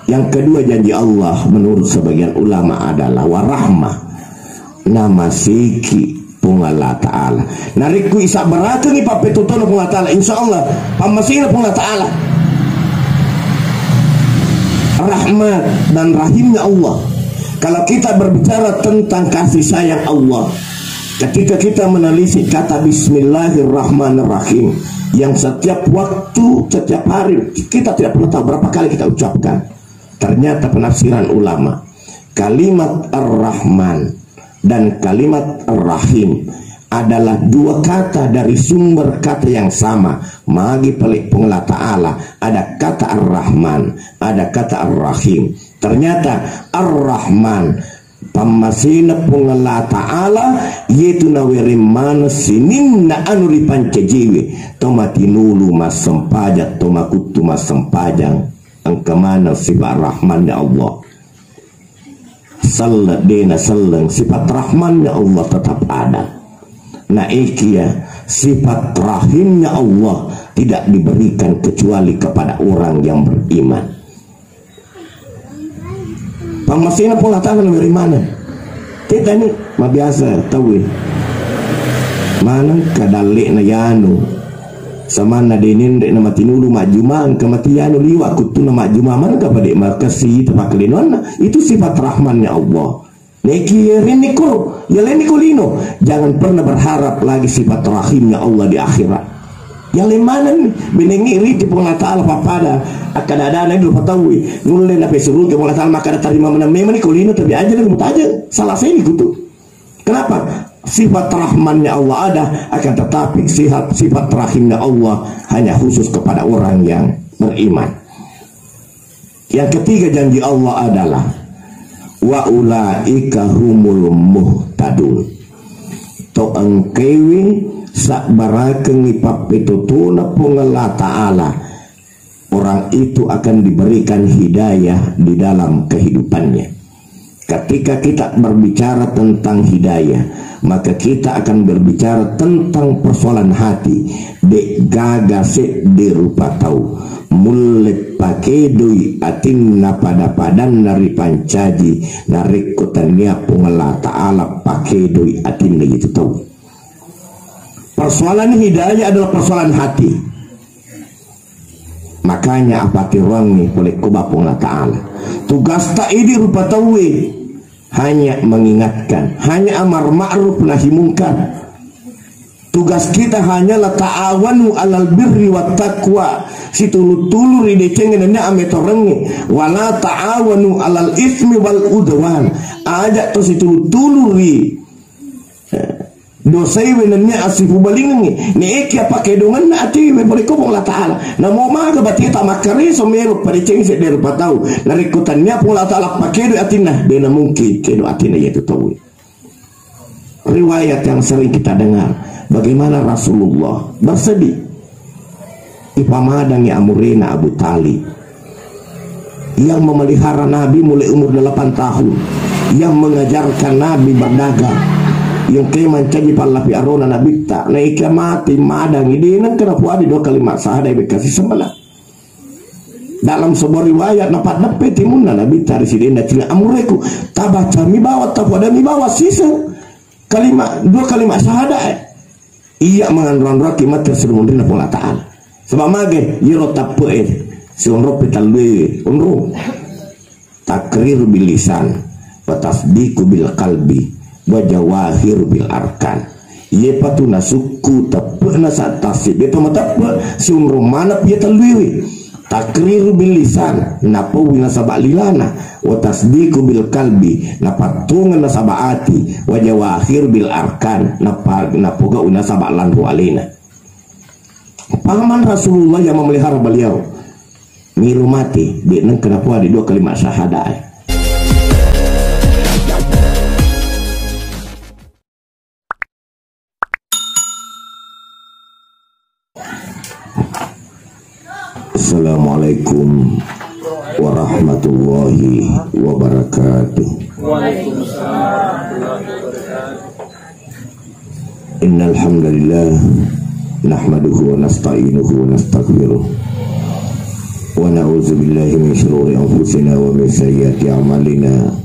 Yang kedua janji Allah menurut sebagian ulama adalah warahmah, nama siki pungala ta'ala. Nariku isa beratu ni papetutono pungala ta'ala, insyaallah pamasina pungala ta'ala. Rahmat dan rahimnya Allah. Kalau kita berbicara tentang kasih sayang Allah, ketika kita menelisik kata Bismillahirrahmanirrahim yang setiap waktu, setiap hari kita tidak pernah tahu berapa kali kita ucapkan. Ternyata penafsiran ulama, kalimat Ar-Rahman dan kalimat Ar-Rahim adalah dua kata dari sumber kata yang sama. Magi pelik pungla ta'ala, ada kata Ar-Rahman, ada kata Ar-Rahim. Ternyata Ar-Rahman pamasina pungla ta'ala yaitu nawiri mana sininna anuri pancajiwi tomatinulu mas sempajak tomakutu mas sempajang angkamana sifat rahmannya Allah. Salat dena salang sifat rahmannya Allah tetap ada. Nah ikia sifat rahimnya Allah tidak diberikan kecuali kepada orang yang beriman. Pamasina pula tangan dari mana? Kita ni mah biasa tahu mana kadalik na yanu sama na dinin na matinulu majuman kematianu liwa kutu na majuman mana kapadik makasi tapaklinon itu sifat rahmannya Allah. Neki riniko ya lenikolino, jangan pernah berharap lagi sifat rahimnya Allah di akhirat. Yang lemana benengi ri di pungla ta'ala papada akan ada itu patawi nulen apa suruh ke pungla ta'ala maka terima memang nikolino tapi aja dan mutaja salah saya gitu. Kenapa? Sifat rahmannya Allah ada, akan tetapi sifat rahimnya Allah hanya khusus kepada orang yang beriman. Yang ketiga janji Allah adalah wa ulaika humul muhtadun. To engkewi sak barakeng ipapitutuna pungala ta'ala, orang itu akan diberikan hidayah di dalam kehidupannya. Ketika kita berbicara tentang hidayah, maka kita akan berbicara tentang persoalan hati. Dek gagase di rupa tau mulet pakedui atinna pada padan nari pancaji narikutania pungala ta'ala pakedui atinna itu tahu. Persoalan hidayah adalah persoalan hati. Makanya apa tirang nih boleh kubapung Allah Ta'ala. Tugas tak ini rupa tawi hanya mengingatkan, hanya amar ma'ruf nahi mungkar. Tugas kita hanyalah ta'awanu alal birri wat taqwa. Situlu-tulu ide cengen ame torengi wala ta'awanu alal ismi wal udwan. Ada to situlu-tulu ri dosai wenanya asifu balingi ni eki apa kedungan na ati we balik ko Allah Taala na mo maga bati ta makari so mero pare ceng se der patau na rikutannya pun Allah Taala pakedo atina de na mungkin kedo atina yaitu tahu. Riwayat yang sering kita dengar bagaimana Rasulullah bersedih ipamadangi amurena Abu Talib yang memelihara Nabi mulai umur 8 tahun, yang mengajarkan Nabi berdagang, yang keman caji palapi arona nabi tak naik mati madang ini nang kena puadi 2 kalimat sahada bekasi semana dalam sebuah riwayat napat nepe timunna nabi tari sidena cina amureku tabaca mi bawa tapada mi bawa sisa kalimat 2 kalimat sahada iya mengandung raki mati sedulurina pula ta'ala sebab mage yiro tape seonro petalwe onro takrir bil lisan wa tasdiqu bil qalbi wajawahir bil arkan ye patuna suku tapna sa tasib itu mata sumro mana pia talwi takrir bil lisan napo wina sabalilana wa tasdiqu bil qalbi napatungan sabaati wajawahir bil arkan napo ga una sabalan alina. Paman Rasulullah yang memelihara beliau milu mati di nang kenapa ada 2 kalimat syahadah. Assalamualaikum warahmatullahi wabarakatuh. Innal hamdalillah nahmaduhu wa nasta'inuhu wa nastaghfiruh wa na'udzubillahi min syururi anfusina wa min sayyiati a'malina.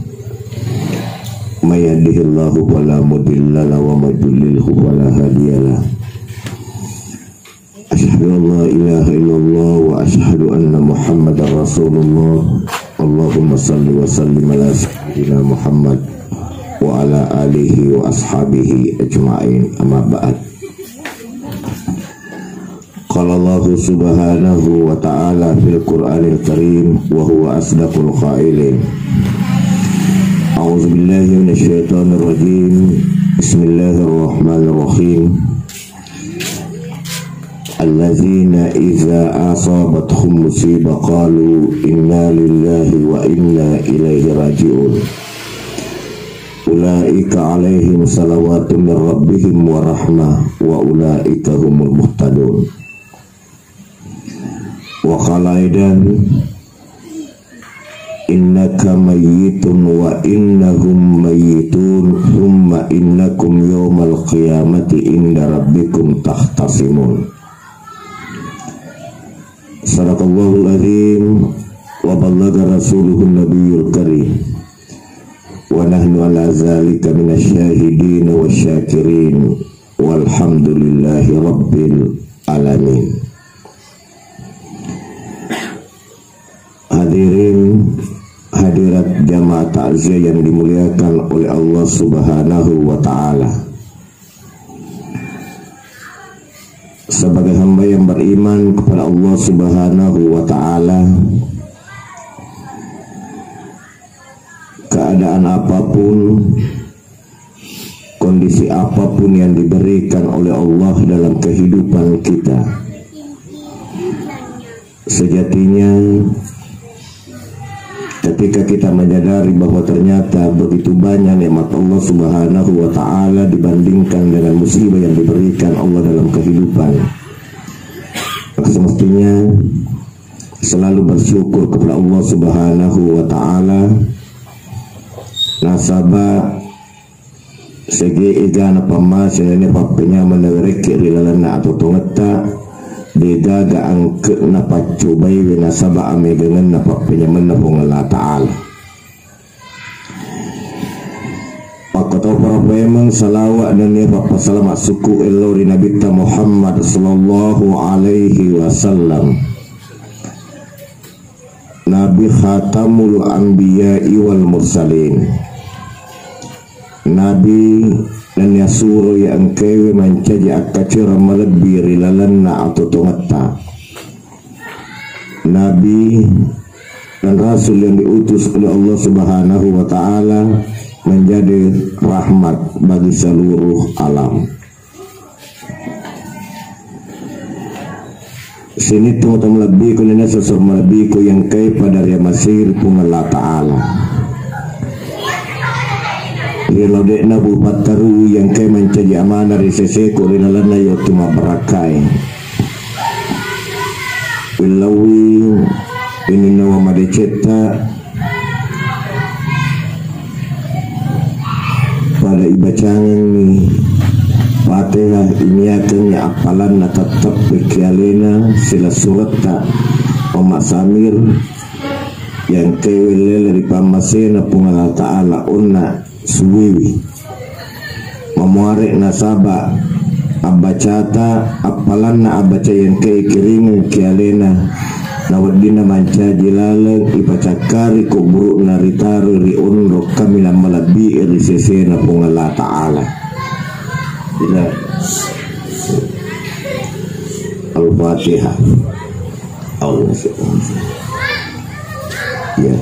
May yahdihillahu fala mudilla lahu wa may yudlilhu fala hadiya lahu. Asyhadu an la ilaha illallah wa asyhadu anna Muhammadar Rasulullah. Allahumma salli wa sallim ala sayyidina Muhammad wa ala alihi wa ashabihi ajma'in, amma ba'd. Qala Allah subhanahu wa ta'ala fil Qur'anil Karim wa huwa asdaqul qailin. A'udzu billahi minasy syaithanir rajim. Bismillahirrahmanirrahim. Alladzina idza asabathum musibah qalu inna lillahi wa inna ilaihi raji'un. Ulaika alaihim salawatun min rabbihim wa rahmah wa ulaika humul muhtadun. Wa qala aidan innaka mayyitun wa innahum mayyitun thumma innakum yawmal qiyamati inda rabbikum tahtasimun. Sadaqallahul azim wa ballagha rasuluhun nabiyul karim wa nahnu ala zalika minasyahidin wasyakirin walhamdulillahi rabbil alamin. Hadirin hadirat jamaah takziah yang dimuliakan oleh Allah Subhanahu wa ta'ala. Sebagai hamba yang beriman kepada Allah Subhanahu wa ta'ala, keadaan apapun, kondisi apapun yang diberikan oleh Allah dalam kehidupan kita, sejatinya ketika kita menyadari bahwa ternyata begitu banyak nikmat Allah Subhanahu wa ta'ala dibandingkan dengan musibah yang diberikan Allah dalam kehidupan, maka semestinya selalu bersyukur kepada Allah Subhanahu wa ta'ala. Nasabah segi igana pamas ini papenya menereki rilalana atau tongeta digaga angke na pacubai winasaba amegangan na papenya menapong Allah Ta'ala. Pakatau para memang salawat dan ya papasalamat suku elori Nabi Muhammad sallallahu alaihi wasallam, Nabi khatamul anbiya'i wal mursalin, Nabi dan yasuro yang kewe mencaji akacira melebih rilalanna atau tongata, Nabi dan Rasul yang diutus oleh Allah Subhanahu wa ta'ala menjadi rahmat bagi seluruh alam. Sini tunggu lebih ku nina sosok lebih ku yang kay pada ria masir pun Allah Ta'ala. Rilau dek na bupat taru yang kay mencaji amanah risese ku rinalana yotuma berakai. Wilawi ini nawa madeceta pada ibacangan ni Fatihah ini akhirnya apalan na tetap pikialena sila surat tak Omak Samir yang kewelele dari pamasena pungal ta'ala unna suwiwi memuarek nasaba abacata apalan na abaca yang kei kiringan kialena nawadina manca jilalang ipacakari kuburuk naritaru riunro kamila malabi irisesena pungal ta'ala. Al-Fatihah. Allah ya.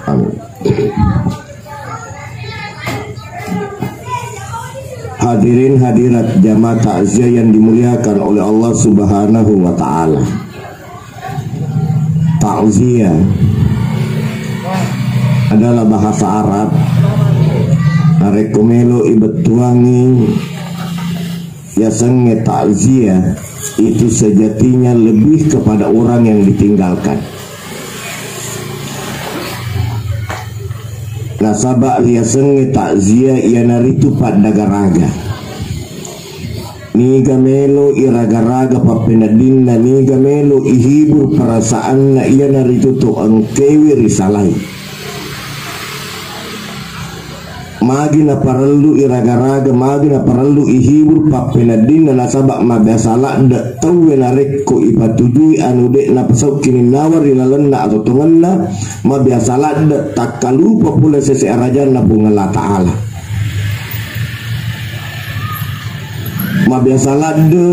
Amin. Hadirin hadirat jamaah takziah yang dimuliakan oleh Allah Subhanahu wa ta'ala. Takziah adalah bahasa Arab. Narekomelo ibetuangi yasangnya takziah itu sejatinya lebih kepada orang yang ditinggalkan. Nasabak yasangnya takziah ia naritu pada garaga. niga melo iraga-raga papenadinna, niga melo ihibur perasaan na iya narituto ang kewi risalay. Magi na parallu iraga-raga, magi na parallu ihibur papenadinna nasabak mabasala da tawe na rekko ipatujui anu dek na pasau kininawar ilalanna atau tunganna mabasala da takalupa pula sesearajan na bunga ta'ala. Mabiasalah de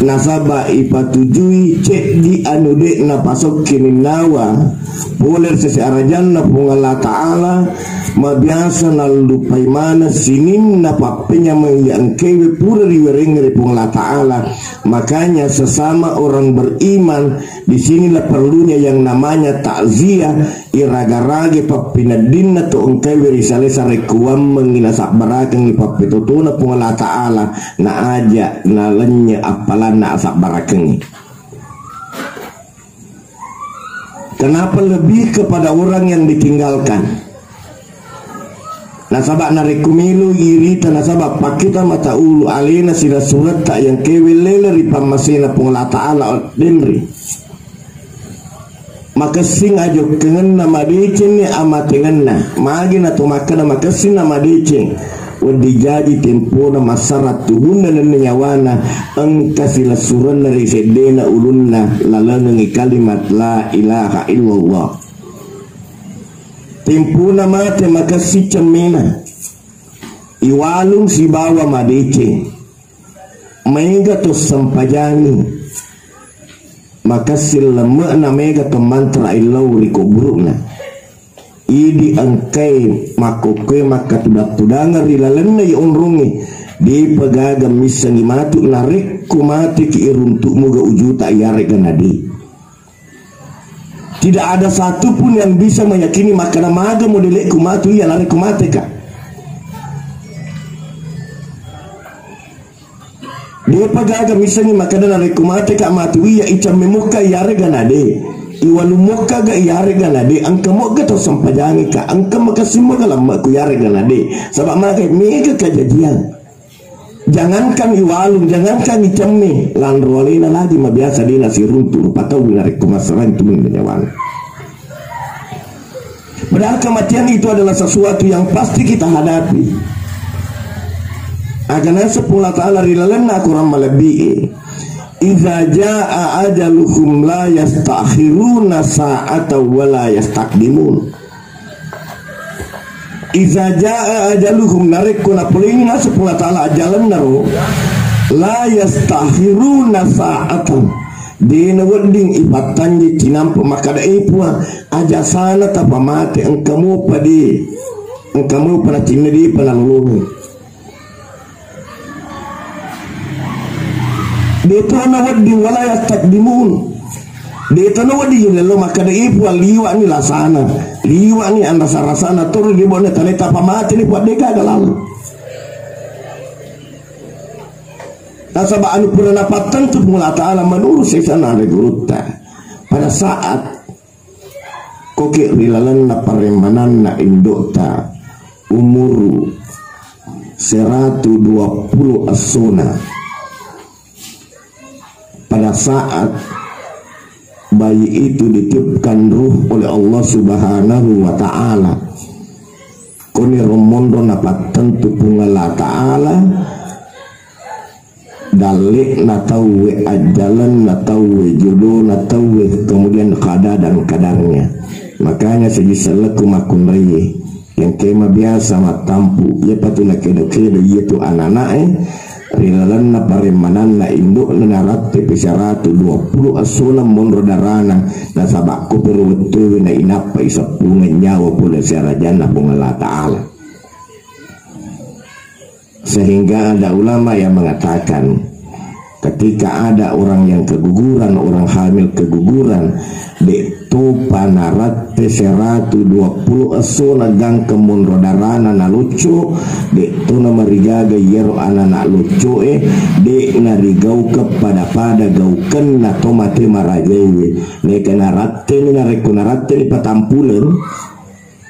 nasaba ipatujui cek di anu dek na pasok kininawa boleh sesearajan na pungala ta'ala mabiasa na lupai mana sinin na papenya yang kewe pura riwerengere pungala ta'ala. Makanya sesama orang beriman disinilah perlunya yang namanya takziah iraga-rage papinadinna to engkewe risale sarekuam menginasak barakang ni papitutuna pungala ta'ala na aja na lenya apalan na asak barakang. Kenapa lebih kepada orang yang ditinggalkan? Nasabak narekumilu irita nasabak pakita mata ulu alena sila surat tak yang kewelele ripam masina pungala ta'ala denri. Maka sing ajo kengen nama deceng ni amat tengenna magi na to makan maka sing nama deceng wadi jadi tempo na masarat tuhun na nyawana engka sila surat dari sedena ulunna lalangi kalimat la ilaha illallah. Tempo na mate maka si cemena iwalung si bawa madece mega to sampajani maka si lemak na mega to mantra ilau riko burukna idi angkai makoke maka tudak-tudangar ilalanna ya unrungi di pegagam misangi matu narik kumati ki iruntuk muga ujuta yare ganadi. Tidak ada satupun yang bisa meyakini makana maga modelek kumatu iya lari kumate ka. Dia pagaga misalnya makana lari kumate ka matu iya icam memuka yare ganade. Iwalu muka ga yare ganade angka moga to sampajangi ka angka makasimo ga lama ku yare ganade. Sabab maga mega kejadian. Jangankan iwalung, jangankan icamne landrualina lagi mabiasa dina si runtu patau narik kumasaran itu menyawan. Padahal kematian itu adalah sesuatu yang pasti kita hadapi. Agana sepula ta'ala rilalana kurang melebihi. Iza jaa ajaluhum la yastakhiruna sa'ata wa la yastaqdimun. Iza jaa ajaluhum narekuna pulingna sepula ta'ala ajalan naro la yastakhiruna sa'atan dina wedding ipatanji cinampu makada ipua aja sana tapa mate engkamu padi engkamu pada cina di penalungi dito na wedding wala yastaqdimun. Dito na wadi lelo makada ipu liwa ni lasana liwa ni anda sarasana turu di bone taneta pamati ni buat deka lalu. Nasaba anu pura napatan tu mula ta'ala menurut sesana reguruta pada saat koke rilalan na paremanan na indota umuru 120 asona pada saat bayi itu ditiupkan ruh oleh Allah Subhanahu wa ta'ala koni romondo napat tentu pungala ta'ala dalik natawe ajalan natawe jodoh natawe kemudian kada dan kadarnya. Makanya sejisalaku makun raye yang kema biasa matampu ya patuna kedo-kedo yaitu anak-anak rilalan na paremanan na induk na narate pesaratu 20 asuna monro darana na sabakku perwetu na inapa isapungan nyawa pula siarajana pungala ta'ala. Sehingga ada ulama yang mengatakan ketika ada orang yang keguguran, orang hamil keguguran itu panarate 120 asuna gang kemun rodarana na lucu itu na marigaga yero anak lucu de narigau kepada pada gauken na tomate marajewe ne kenarate ni narekunarate ni patampulen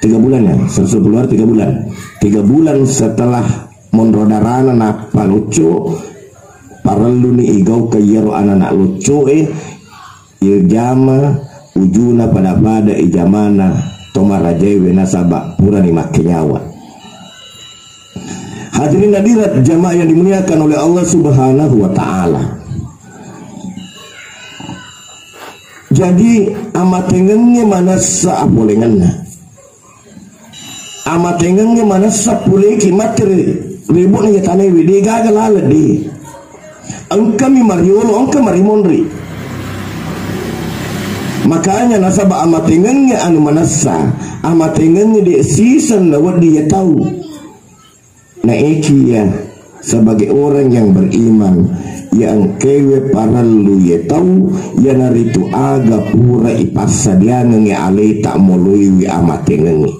3 bulan ya selesai keluar 3 bulan 3 bulan setelah monrodarana na palucu parallu ni igau kayero anak lucu iljama ujuna pada ijamana tomarajewe nasaba pura ni makenyawa. Hadirin hadirat jamaah yang dimuliakan oleh Allah Subhanahu wa taala. Jadi amatengennya mana saapolenganna. Amatengennya mana sapuleki materi ributnya tanah widi gagal aladi. Angkami mariolo angka marimonri. Makanya nasabah amatengennya anu manasa, amatengennya di season lawat dia tahu. Nah iki ya sebagai orang yang beriman yang kewe parallu ya tahu ya naritu aga pura ipasa dia nge ale tak molui amatengennya.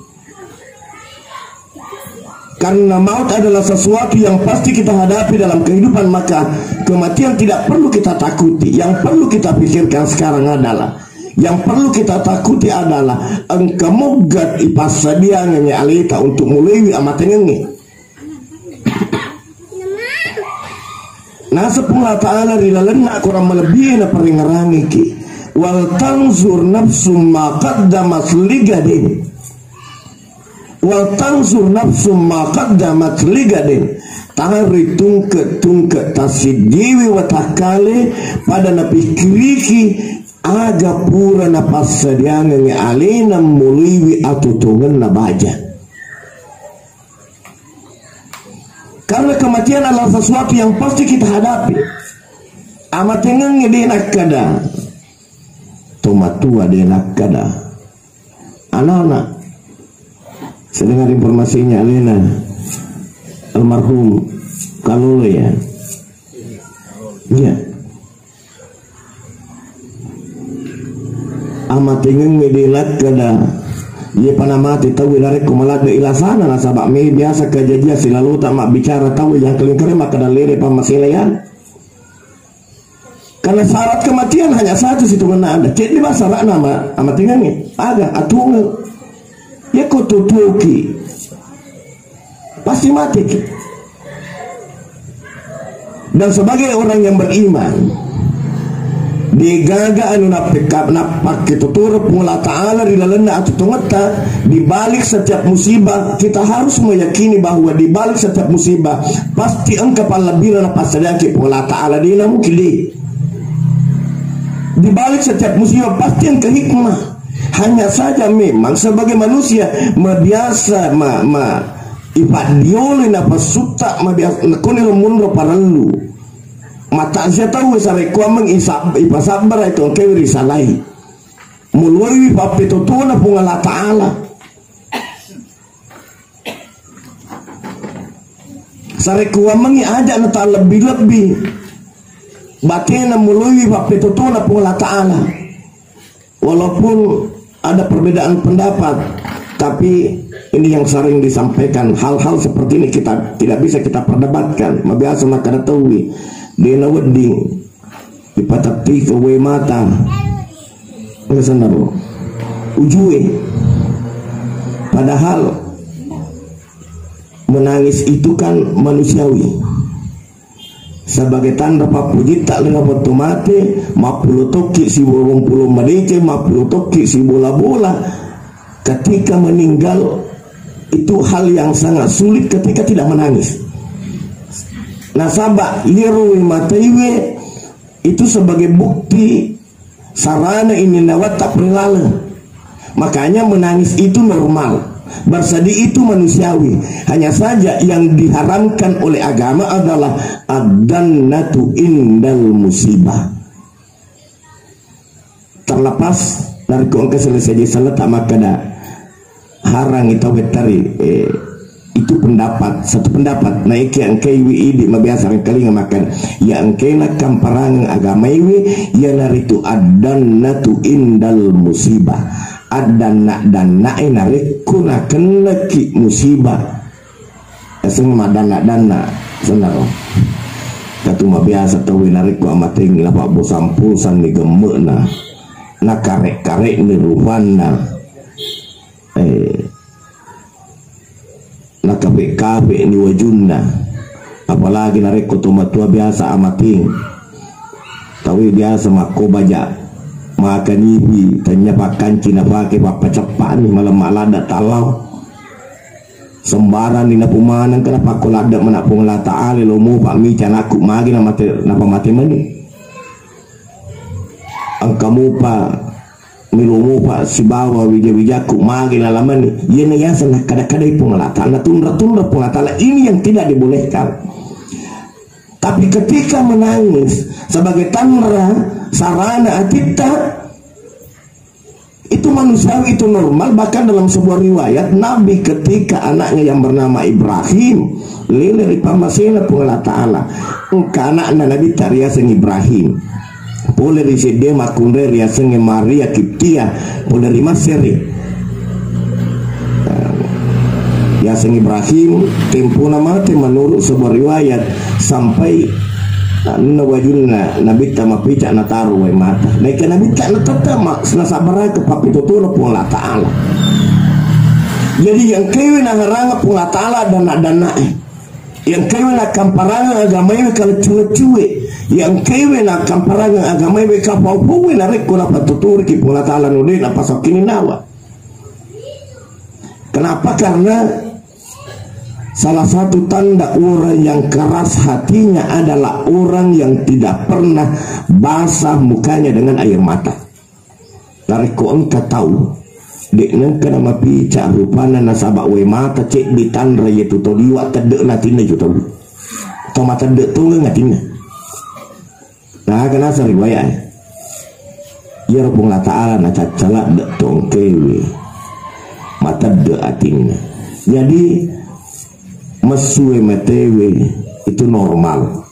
Karena maut adalah sesuatu yang pasti kita hadapi dalam kehidupan, maka kematian tidak perlu kita takuti. Yang perlu kita pikirkan sekarang adalah, yang perlu kita takuti adalah engkau mogat ipasa dia nge ale tak untuk molui amatengennya. Nasa Allah Ta'ala rilalana kurang melebihi na peringarangi ki wal tanzur nafsum ma qaddamat ligadin wal tanzur nafsum ma qaddamat ligadin tari tungke tasidiwi watakale pada napi kiriki aga pura na pasadiangan nga alina muliwi atutungan na baja. Karena kematian adalah sesuatu yang pasti kita hadapi. Amatengan dia nak kada, tomatua dia nak kada. Anak-anak, saya dengar informasinya Alena, almarhum Kalule ya. Iya. Amatengan dia nak kada. Dia panah mati tahu dari kumalat ke ilasana nasabak me biasa kejadian selalu tak mak bicara tahu yang kelingkar maka dan lere pamasilayan. Karena syarat kematian hanya satu situ mana ada. Cek di bahasa nama amat tinggalnya agak atung ya kututuki pasti mati. Dan sebagai orang yang beriman digaga anu napak kita turut Allah Ta'ala di lalena atau tungeta di balik setiap musibah kita harus meyakini bahwa di balik setiap musibah pasti engkau palabila pasadaki Allah Ta'ala di mungkin di balik setiap musibah pasti engkau hikmah. Hanya saja memang sebagai manusia biasa ipadiole napa suta biasa konelo munro parallu mata saya tahu sare kuameng ipasabar itu kewiri salai muloi papito tuna pungala Ta'ala sare kuameng aja nata lebih batena muloi papito tuna pungala Ta'ala. Walaupun ada perbedaan pendapat, tapi ini yang sering disampaikan, hal-hal seperti ini kita tidak bisa kita perdebatkan. Mabiasa maka tahu dena wedding dipatati ke we mata ngesana bro ujue padahal menangis itu kan manusiawi sebagai tanda papuji tak lena waktu mati mapulu toki si bolong puluh madike mapulu toki si bola-bola ketika meninggal itu hal yang sangat sulit ketika tidak menangis. Nasabah liru mataiwe itu sebagai bukti sarana ini nawat tak perilalu. Makanya menangis itu normal, bersedih itu manusiawi. Hanya saja yang diharamkan oleh agama adalah ad-dannatu indal musibah. Terlepas dari keongkar selesai salat tak makada harang itu betari itu pendapat satu pendapat naik yang KWI di biasa kali ngamakan yang kena kamparang agama ini ya naritu ad-dannatu indal musibah ad-danna danna narik kuna keneki musibah asing madana senar katu biasa tahu narik ku amating lapak bosampusan di gemekna na karek-karek ni ruhana na kabe-kabe ni wajunna apalagi nareko tua biasa amating tawi biasa mako baja makan ibi tanya pakan cina pakai papa cepat nih malam malada talau sembaran di napumanan kenapa aku lada menapung la ta'ala lo mu pak mi canaku magi napa mati mani angkamu pak milumu pak si bawa wijaku magi lalamani yene ya sana kada-kada ipung la ta'ala tundra pung la ta'ala ini yang tidak dibolehkan. Tapi ketika menangis sebagai tandra sarana kita itu manusiawi, itu normal. Bahkan dalam sebuah riwayat Nabi ketika anaknya yang bernama Ibrahim lilir pamasina pula ta'ala engka anaknya Nabi tariaseng Ibrahim boleh disede makunde riaseng Maria Kiptia boleh rimaseri Yaseng Ibrahim tempo nama menurut sebuah riwayat sampai nawajulna Nabi tama pica na taru way mata naik Nabi tak natata nasabara ke papi tutur pun la ta'ala. Jadi yang kewe na haranga pun la ta'ala dana yang kewe na kamparanga agama iwe kalau cuwe yang kewe na kamparanga agama iwe kapau-pau na reko na patutur ki pun la ta'ala nude na pasok kini nawa. Kenapa? Karena salah satu tanda orang yang keras hatinya adalah orang yang tidak pernah basah mukanya dengan air mata. Tariko engkau tahu dekna kana mapica rupana nasabak we mata cek ditandra yaitu to liwat tedek natina juta to mata dek tu ngatina. Nah kana sa riwayat ya Rabbul Ta'ala na cacala dek tong kewe mata dek atina. Jadi mesue matewe itu normal,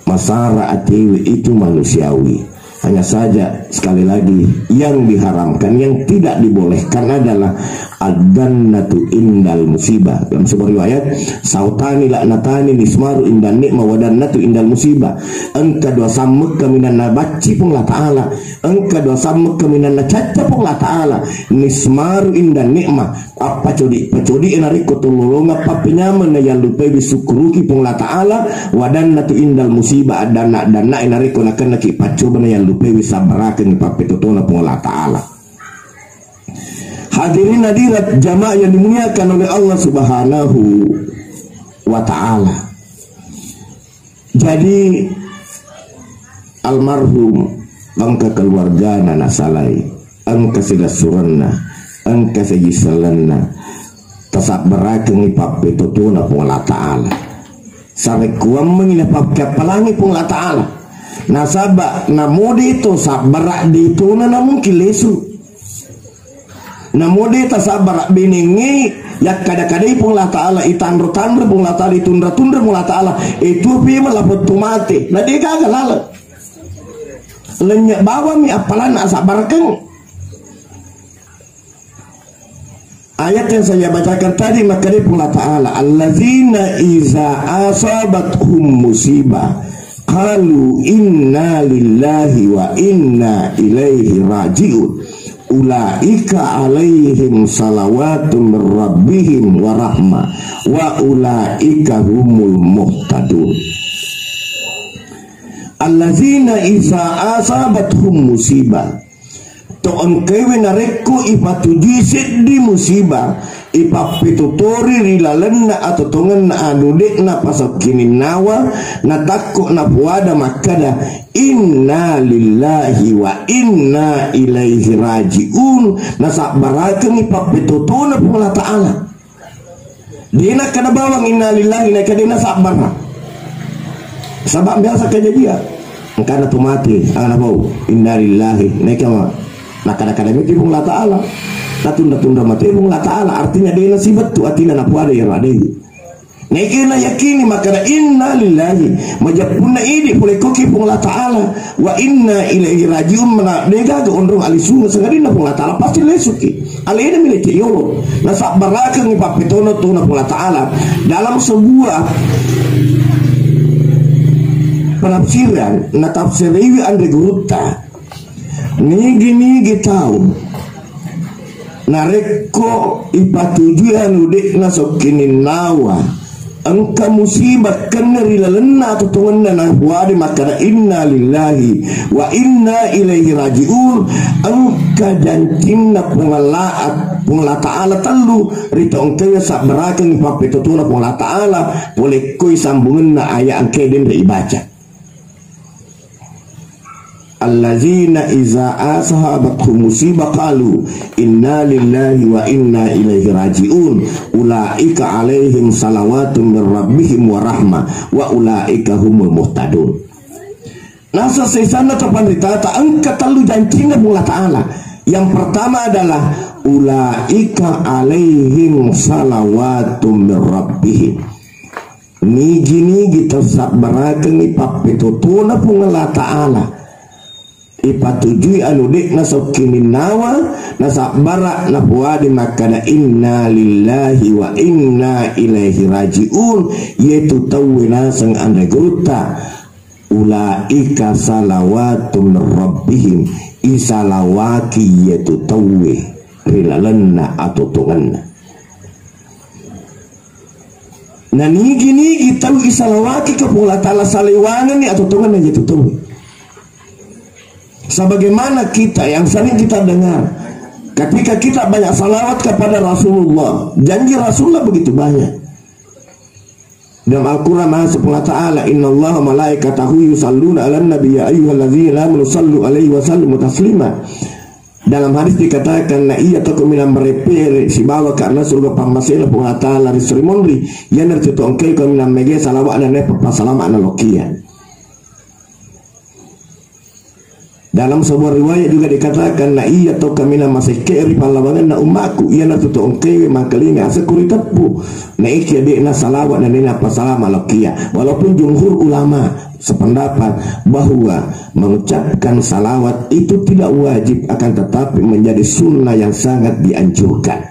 masara atewe itu manusiawi. Hanya saja sekali lagi yang diharamkan, yang tidak dibolehkan adalah ad-dannatu indal musibah. Dalam sebuah riwayat sautani laknatani nismaru indal nikmah wa dannatu indal musibah. Engka dua samek kaminan nabaci pun la ta'ala, engka dua samek kaminan nacaca pun la ta'ala. Nismaru indal nikmah apa codi enariko tululunga papinyaman na yang lupa bisukruki pun la ta'ala wa dannatu indal musibah dana enariko nakan naki pacoba na yang lupa bisa berakan papitutuna pun la ta'ala. Hadirin hadirat jamaah yang dimuliakan oleh Allah Subhanahu wa ta'ala. Jadi almarhum angka keluarga nana salai, angka sidasuranna, angka sejisalanna tasak berakan papitutuna pun la ta'ala. Sampai kuam mengina papelangi pun la ta'ala. Nasaba namudi itu sabarak di itu na mungkin lesu. Namudi tasabarak biningi ya kada-kada pun la ta'ala itandro-tandro pun la ta'ala itundra-tundra pun la ta'ala itu pi malapot tumati. Nah dia kagak lala. Lenyak bawa mi apalan asabarakan. Ayat yang saya bacakan tadi maka dia pun la ta'ala allazina iza asabathum musibah qalu inna lillahi wa inna ilaihi raji'un ulaika alaihim salawatun min rabbihim wa rahmah wa ulaika humul muhtadun. Allazina iza asabathum musibah to angkewe nareko ipatujisit di musibah ipapitutori rilalenna atau tongan na anudik na pasok kini nawa na takut na puada makada inna lillahi wa inna ilaihi raji'un na sakbarakan ipapitutuna pula ta'ala dina kada bawang inna lillahi na kadina sakbara sabab biasa kejadian karena tu mati ana bau inna lillahi na kama na kada-kada miti pun la ta'ala na tunda-tunda mati pun la ta'ala artinya dia nasibat tu atina na puada yang ada nekina yakini makana inna lillahi majapuna ini boleh koki pun la ta'ala wa inna ilaihi raji'un mana nega ke ondrong alisunga sengadina pun la ta'ala pasti lesuki alina miliki yolo na sakbarakan ni papitono tu na pun la ta'ala dalam sebuah penafsiran na tafsiriwi andre guruta nigi tahu nareko ipatujuan udik na sokini nawa angka musibah keneri lalena tutungan na wadi makana inna lillahi wa inna ilaihi rajiun. Angka jantinna pungla ta'ala talu rito angkaya sa barakan ipapitutuna pungla ta'ala boleh koy sambungan na ayat angkaya din ibaca. Allazina iza ashabathum musibah qalu inna lillahi wa inna ilaihi rajiun ulaika alaihim salawatun min rabbihim wa rahmah wa ulaika humul muhtadun. Nasa sesana kapanritata angka talu janjinya Allah Ta'ala. Yang pertama adalah ulaika alaihim salawatun min rabbihim. Nigi tersabarakan ipapitutuna pung Allah Ta'ala. Ipatujui anu dek nasokinin nawa nasabara napuadi makana inna lillahi wa inna ilaihi rajiun yaitu tawina sang andaguta ulaika salawatum rabbihim isalawaki yaitu tawi rilalenna atau tunganna. Nah nigi tahu isalawaki kepula ta'ala saliwangan ni atau tunganna yaitu tawi. Sebagaimana kita yang sering kita dengar ketika kita banyak salawat kepada Rasulullah, janji Rasulullah begitu banyak. Dalam Al-Quran Maha Subhanahu wa Ta'ala innallaha malaikatahu yusalluna 'alan nabiy ya ayyuhalladzina amanu sallu 'alaihi wa sallimu taslima. Dalam hadis dikatakan na iya to kumina merepere si bawa karena surga pamasela Subhanahu wa Ta'ala risrimondri yanar tutu ongkei kumina mege salawat dan pa salama analogia. Dalam sebuah riwayat juga dikatakan na iya to kamina masih keri palawangan na umaku iya na tutu ongkewe makalinga sekuri tepu na ikia di na salawat dan ina pasalama lokia. Walaupun jumhur ulama sependapat bahwa mengucapkan salawat itu tidak wajib akan tetapi menjadi sunnah yang sangat dianjurkan.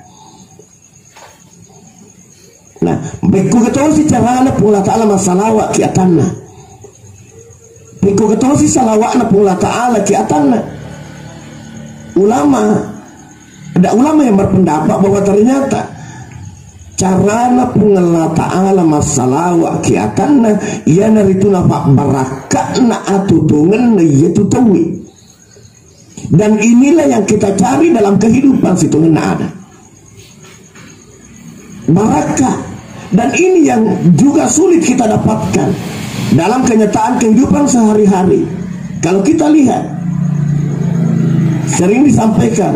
Nah, beku ketawa si carana pula ta'ala masalawat kiatanna. Biko ketosi salawatna pula ta'ala ki atanna. Ada ulama yang berpendapat bahwa ternyata carana pungala ta'ala masalawat ki atanna ia naritu nafak barakatna atutungan yaitu tawi. Dan inilah yang kita cari dalam kehidupan situngna ada barakah. Dan ini yang juga sulit kita dapatkan dalam kenyataan kehidupan sehari-hari. Kalau kita lihat sering disampaikan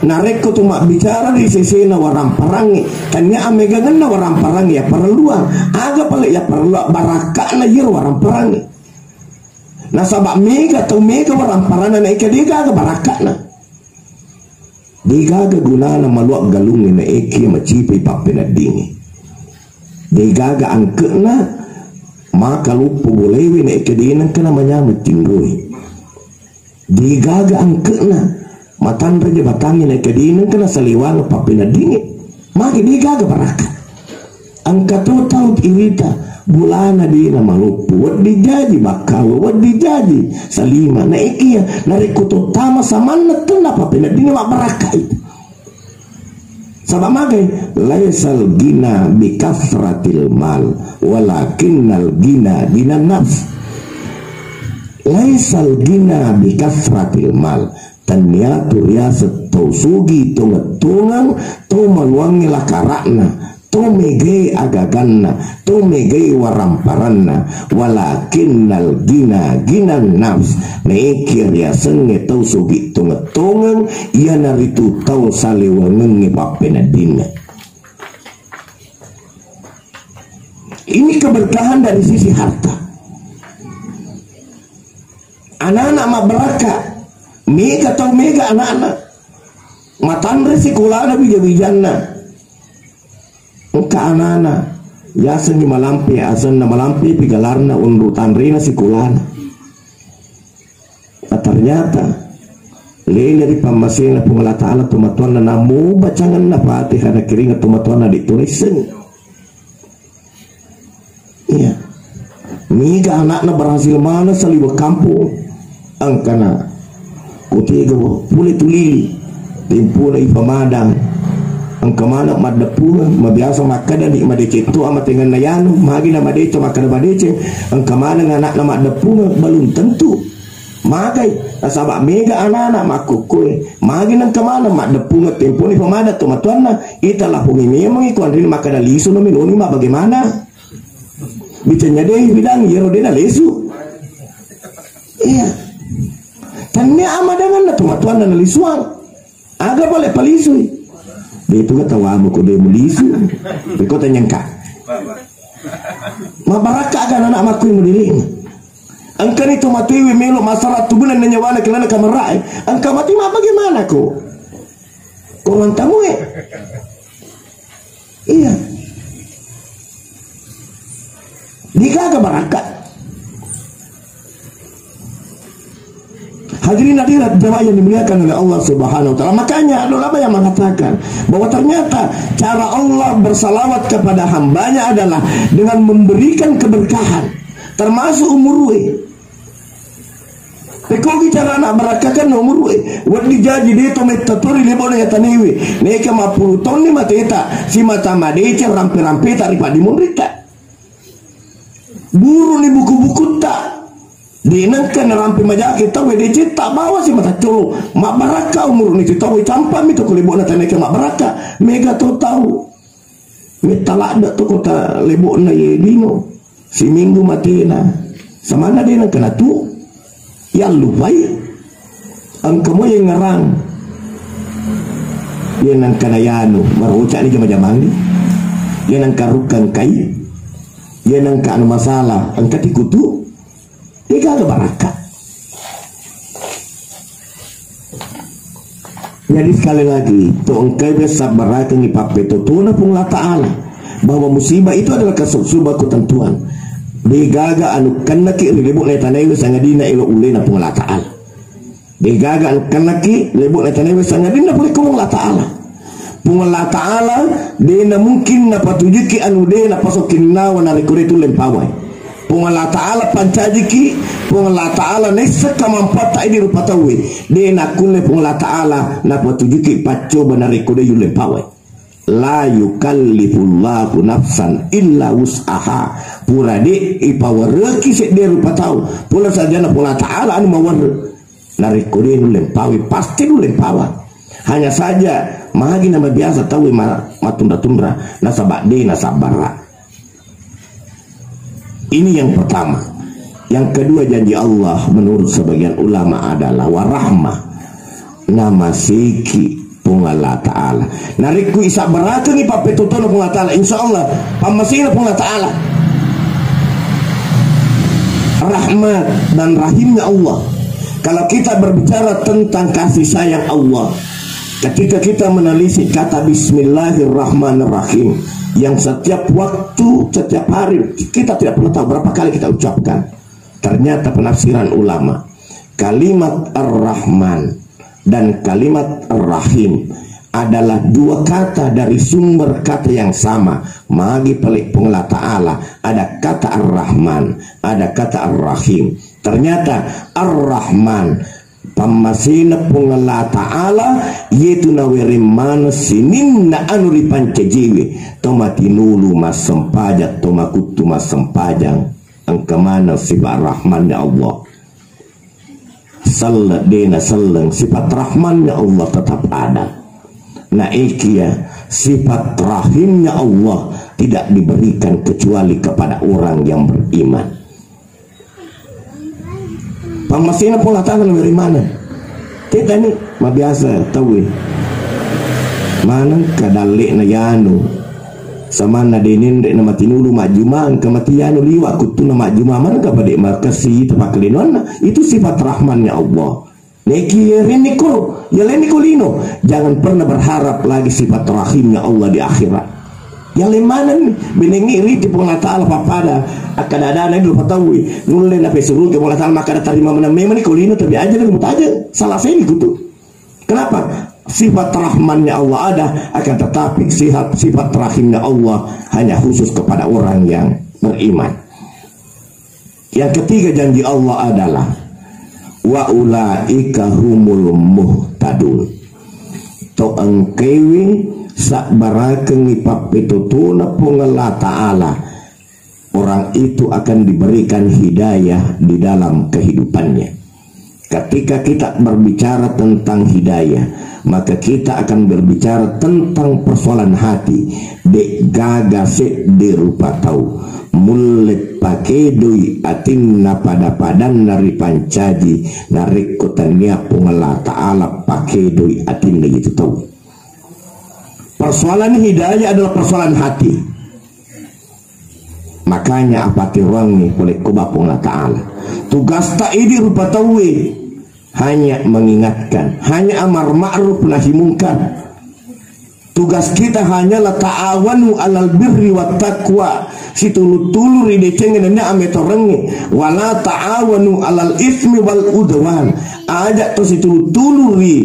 nareko tu mak bicara di sisi na warang parangi tanya amegangan na warang parangi ya perluan aga pale ya perlu barakah na yir warang parangi nasabak mega atau mega warang parana na ika diga aga barakah na diga aga gunana maluak galungi na eki macipi papena dini diga aga angkena maka lupu bolewi na ikadinan ka namanya matinggoy digaga ang kena matan raja batangi na ikadinan ka na saliwala papinadingit maka digaga barakat ang katutaw irita bulana di na malupu wad di jadi bakawa wad di jadi salima na ikiya narikuto tama sa manat na papinadingit mabarakat itu. Sabab magai laisal gina bi kasratil mal walakinnal gina binan nafs. Laisal gina bi kasratil mal taniatu riasat tausugi tungetungan tu maluangi lakarakna tu mege agaganna tu mege waramparanna walakinnal gina ginan nafs meikir riasenge tausugi tungetungan ia naritu tau saliwangengi papenadina. Ini keberkahan dari sisi harta. Anak-anak mabaraka mega tau mega anak-anak matandre sekolah bija-bijanna ka anak-anak yasan di malampi asan na malampi pigalarna undu tandrina sekolahna. Ternyata lele di pamasin na pungala ta'ala tumatuan na namu bacangan na Fatihah na kiringa tumatuan na ditulisan. Iya miga anak na berhasil mana sa liwa kampung ang kana kutiga puli tulili timpo na ipamadang Angka mana madepu mabiasa makan di madece tu amat dengan nayanu magi na madece makan madece angka mana anak nama depu belum tentu magai asaba mega anak-anak makukue magi nang kemana mak depu tempo ni pemada tu matuanna italah humi memang ikuan rin makan lisu no minuni mak bagaimana bicaranya deh bidang yero dena lesu iya tannya amadangan na tu matuanna na lisuang aga boleh palisui dia itu kata wamu ko dia mulisu dia kata nyangka mabaraka kan anak makui mudiring angka itu matiwi melo masalah tu bulan nyawana kelana kamarai angka mati ma bagaimana ko orang tamu iya dikaga baraka. Hadirin hadirat jemaah yang dimuliakan oleh Allah Subhanahu wa taala. Makanya ulama yang mengatakan bahwa ternyata cara Allah bersalawat kepada hambanya adalah dengan memberikan keberkahan termasuk umurwe. Kalau bicara anak berakakan umurwe, wadi jadi dia to metatori lebone ya taniwi. Neka mapuluh ton ni mateta si mata madece rampe-rampe taripa di mundrita. Buru ni buku-buku tak dinangkan rampi majaki tahu dia tak bawa si mata colo mak baraka umur ni tahu campam itu kelibuk na tanah ke mak baraka mega tahu metalak dak tu kota lebuk na dino si minggu mati na sama na dia kena tu yang lupai angkamu yang ngerang dia nang kana yanu maruca ni jama-jama ni dia nang karukan kai dia nang kana masalah angkat ikutu dia kagak baraka. Jadi sekali lagi, tuangkai besar baraka ni papeto tuna pun Allah Ta'ala bahwa musibah itu adalah kesubah ketentuan. Dia gaga anu kena ki lebuk na tanay sangadina ilo uli na pun Allah Ta'ala. Dia gaga anu kena ki lebuk na tanay sangadina pun Allah Ta'ala. Pun Allah Ta'ala dia na mungkin na patujuki anu dia na pasokin na wana rekuritu lempawai. Pung Allah Ta'ala pancajiki pung Allah Ta'ala nesa kamampata ini rupa tawe dia nakune pung Allah Ta'ala na patujuki paco banari kode yule pawe la yukallifullahu nafsan illa wus'aha pura di ipawareki sek dia rupa tahu pula saja na pung Allah Ta'ala anu mawar nari kode yule pawe pasti yule pawe hanya saja mahagi nama biasa tawe matunda-tunda nasabak di nasabara. Ini yang pertama. Yang kedua janji Allah menurut sebagian ulama adalah warahmah nama siki pung Allah Ta'ala. Nariku isa berata ni papetotono pung Allah Ta'ala. InsyaAllah pamasina pung Allah Ta'ala. Rahmat dan rahimnya Allah. Kalau kita berbicara tentang kasih sayang Allah, ketika kita menelisik kata Bismillahirrahmanirrahim yang setiap waktu, setiap hari kita tidak pernah tahu berapa kali kita ucapkan. Ternyata penafsiran ulama, kalimat Ar-Rahman dan kalimat Ar-Rahim adalah dua kata dari sumber kata yang sama. Magi pelik pengelah Ta'ala, ada kata Ar-Rahman, ada kata Ar-Rahim. Ternyata Ar-Rahman pamasina pengelah Ta'ala yaitu naweri mana sininna anu ripancajiwi tomatinulu mas sempajak tomakutu mas sempajang angka mana sifat rahmannya Allah salat dena salang sifat rahmannya Allah tetap ada. Nah ikia sifat rahimnya Allah tidak diberikan kecuali kepada orang yang beriman. Pamasina pun latang dari mana? Kita ni mabiasa tahu mana kadalik na yanu sama na dinin na matinulu majuman kematian liwa kutu na majuma mana kepada makasi tapaklinon itu sifat rahmannya Allah. Neki riniko ya lenikolino jangan pernah berharap lagi sifat rahimnya Allah di akhirat. Yang lemana benengi ri ti pung Ta'ala papada akan ada itu patawi nulen na pesuruh ke pung Ta'ala maka terima mana memang kolino tapi aja dan aja salah saya gitu. Kenapa? Sifat rahmannya Allah ada akan tetapi sifat rahimnya Allah hanya khusus kepada orang yang beriman. Yang ketiga janji Allah adalah wa ulaika humul muhtadun. To engkewi sakbarakeng ipapitutuna pungala ta'ala, orang itu akan diberikan hidayah di dalam kehidupannya. Ketika kita berbicara tentang hidayah, maka kita akan berbicara tentang persoalan hati. Dek gagase de rupa tau mulet pakedoi atinna pada padan nari pancaji narikotania pungala ta'ala pakedoi atinna gitu tau. Persoalan hidayah adalah persoalan hati. Makanya apa tiruangi oleh kubah pungala ta'ala. Tugas tak ini rupa tahu hanya mengingatkan, hanya amar ma'ruf nahi munkar. Tugas kita hanyalah ta'awanu alal birri wat taqwa, situlu-tulu ide cengennya ame torengi, wala ta'awanu alal ismi wal udwan. Ada to situlu-tulu ri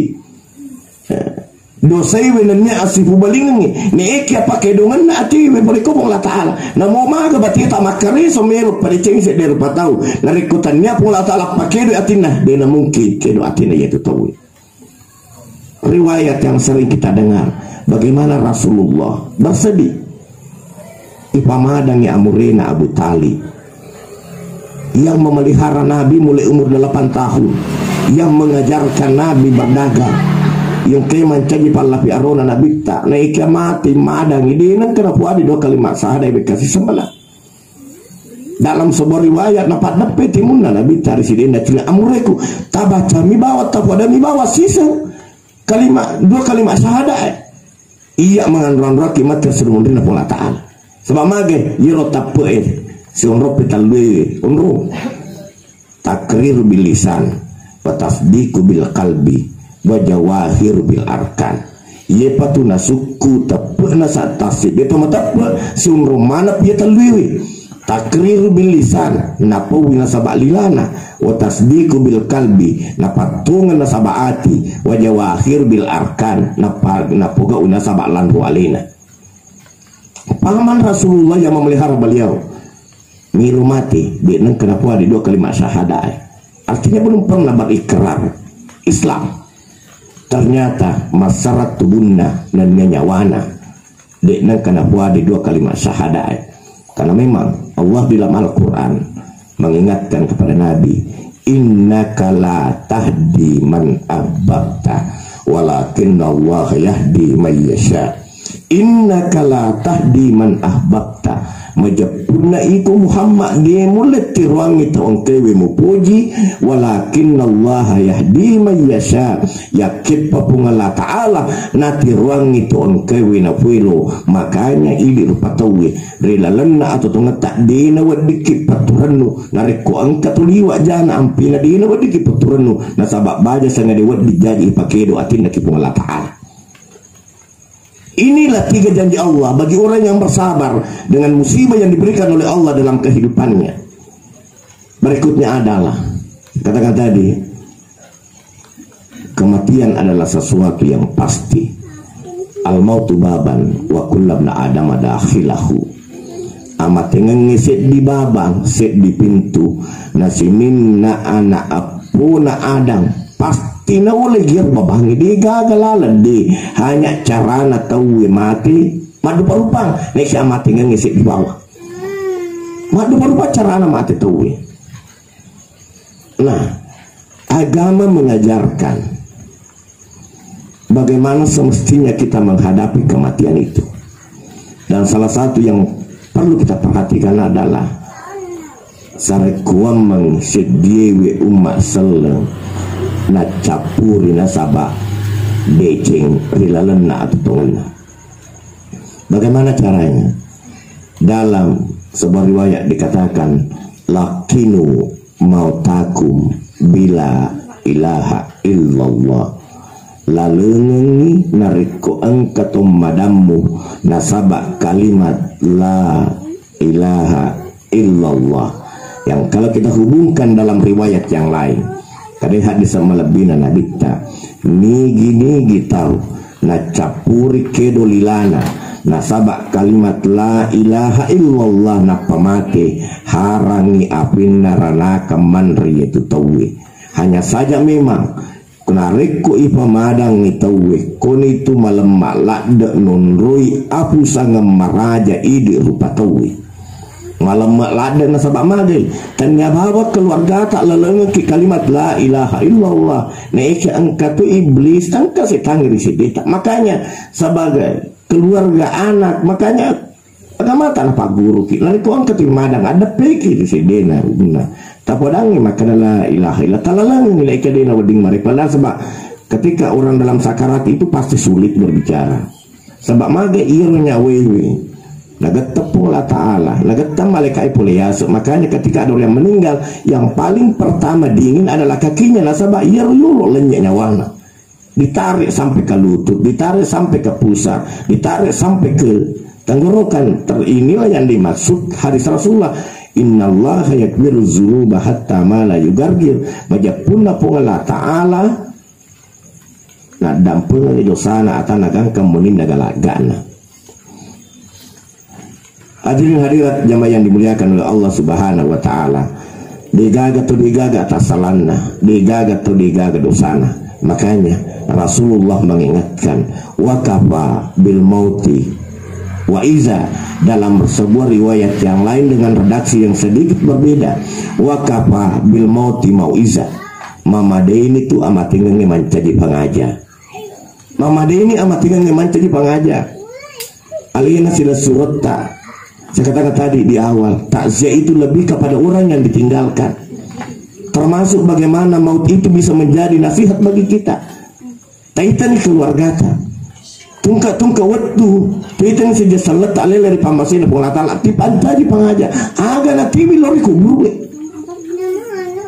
dosai wenenya asifu balingi ni eki apa kedungan ati we boleh ko Allah taala na mo maga bati ta makari so mero pada ceng se der patau na rikutannya Allah taala pakedo atina dena mungkin kedo atina yaitu tahu. Riwayat yang sering kita dengar bagaimana Rasulullah bersedih ipamadangi amurena Abu Talib yang memelihara Nabi mulai umur 8 tahun, yang mengajarkan Nabi berdagang, yang keman caji palapi arona nabita na ikia mati madang ini nang kena puadi 2 kalimat sahada bekasi sembala. Dalam sebuah riwayat napat nepe timun na nabita residen cina amureku tabaca mi bawa tapada mi bawa sisa kalimat 2 kalimat sahada iya mengandung roki mati sedumundi na pola ta'ala sebab mage yiro tape si onro pitalwe onro takrir bil lisan wa tasdiqu bil qalbi wajawahir bil arkan. Ye patuna suku tapna sa tasib beto matapa sumro mana pia talwi takrir bil lisan napo wina sabalilana wa tasdiqu bil qalbi napatungan nasabaati wajawahir bil arkan napoga una sabalan alina. Paman Rasulullah yang memelihara beliau miru mati dia nang kenapa ada 2 kalimat syahadah, artinya belum pernah berikrar Islam. Ternyata masarat tubuhna dan nyawana dekna kana buat 2 kalimat syahadat. Karena memang Allah dalam Al-Quran mengingatkan kepada Nabi, innaka la tahdi man ahbabta walakinna Allah yahdi man yasha. Innaka la tahdi man ahbabta majapuna iku Muhammad dia mulet tiruangi taong kewe mupuji walakinna Allah yahdi man yasha. Yakit papungala ta'ala na tiruangi taong kewe na puelo. Makanya ili rupatawi rilalana atau tunga tak dina wadiki paturanu nareko angka tuliwa jana ampina dina wadiki paturanu nasabak baja sanga de wadi jadi pakedo atin nakipungala ta'ala. Inilah 3 janji Allah bagi orang yang bersabar dengan musibah yang diberikan oleh Allah dalam kehidupannya. Berikutnya adalah katakan tadi, kematian adalah sesuatu yang pasti. Al-mautu baban wa kullabna adam dakhilahu. Amat ngeset di babang, set di pintu. Nasimin na anak apuna adang pasti na oleh giat babangi di gagalalan di hanya carana tahu mati madu parupang nek sia mati ngeset di bawah madu parupa carana mati tahu. Nah, agama mengajarkan bagaimana semestinya kita menghadapi kematian itu, dan salah satu yang perlu kita perhatikan adalah sarekuam mengsediawi umat seleng na capuri nasaba decing rilalena atau tongna. Bagaimana caranya? Dalam sebuah riwayat dikatakan lakinu mautakum bila ilaha illallah, lalengi nariko angkatum madammu nasaba kalimat la ilaha illallah, yang kalau kita hubungkan dalam riwayat yang lain kadang hadis malabina nabita nigi tahu na capuri kedolilana nasaba kalimat la ilaha illallah na pamake harangi apin narana kamanri itu tawi. Hanya saja memang Nareko ipa madang ni tawe koni tu malam malak de nonroi apu sangam maraja ide rupa tawe malam malak de nasabak madai tanya bawa keluarga tak laleng ki kalimat la ilaha illallah neike angka tu iblis angka setan di sini tak makanya sebagai keluarga anak makanya agama tanah pak guru ki lalu kau angkat madang ada peki di sini nah tapodangi maka la ilaha illallah talalang nilai kedena wading mari padahal sebab ketika orang dalam sakarat itu pasti sulit berbicara sebab mage ironya wewe naga tepung la ta'ala naga malaikat pulias makanya ketika ada orang yang meninggal yang paling pertama diingin adalah kakinya lah sebab iru lenyek nyawanya ditarik sampai ke lutut ditarik sampai ke pusar ditarik sampai ke tenggorokan inilah yang dimaksud hadis Rasulullah innallaha yakbiru dzunuba hatta ma la yugargir majapuna pungala ta'ala na dampung dosana atana gangkam muninda galagana. Hadirin hadirat jamaah yang dimuliakan oleh Allah Subhanahu wa taala. Digaga tu digaga atas salana, digaga tu digaga dosana. Makanya Rasulullah mengingatkan wakafa bil mauti wa iza dalam sebuah riwayat yang lain dengan redaksi yang sedikit berbeda wakafa bil mauti mauiza mama ini tu amat tinggal menjadi pengajar mama ini amat tinggal menjadi pengajar alina sila surat tak saya katakan tadi di awal takziah itu lebih kepada orang yang ditinggalkan termasuk bagaimana maut itu bisa menjadi nasihat bagi kita taitan keluarga tungka waktu kita ni saja salat tak lele dari pamasin pun latar latih pantai pengajar agar nanti lori kubur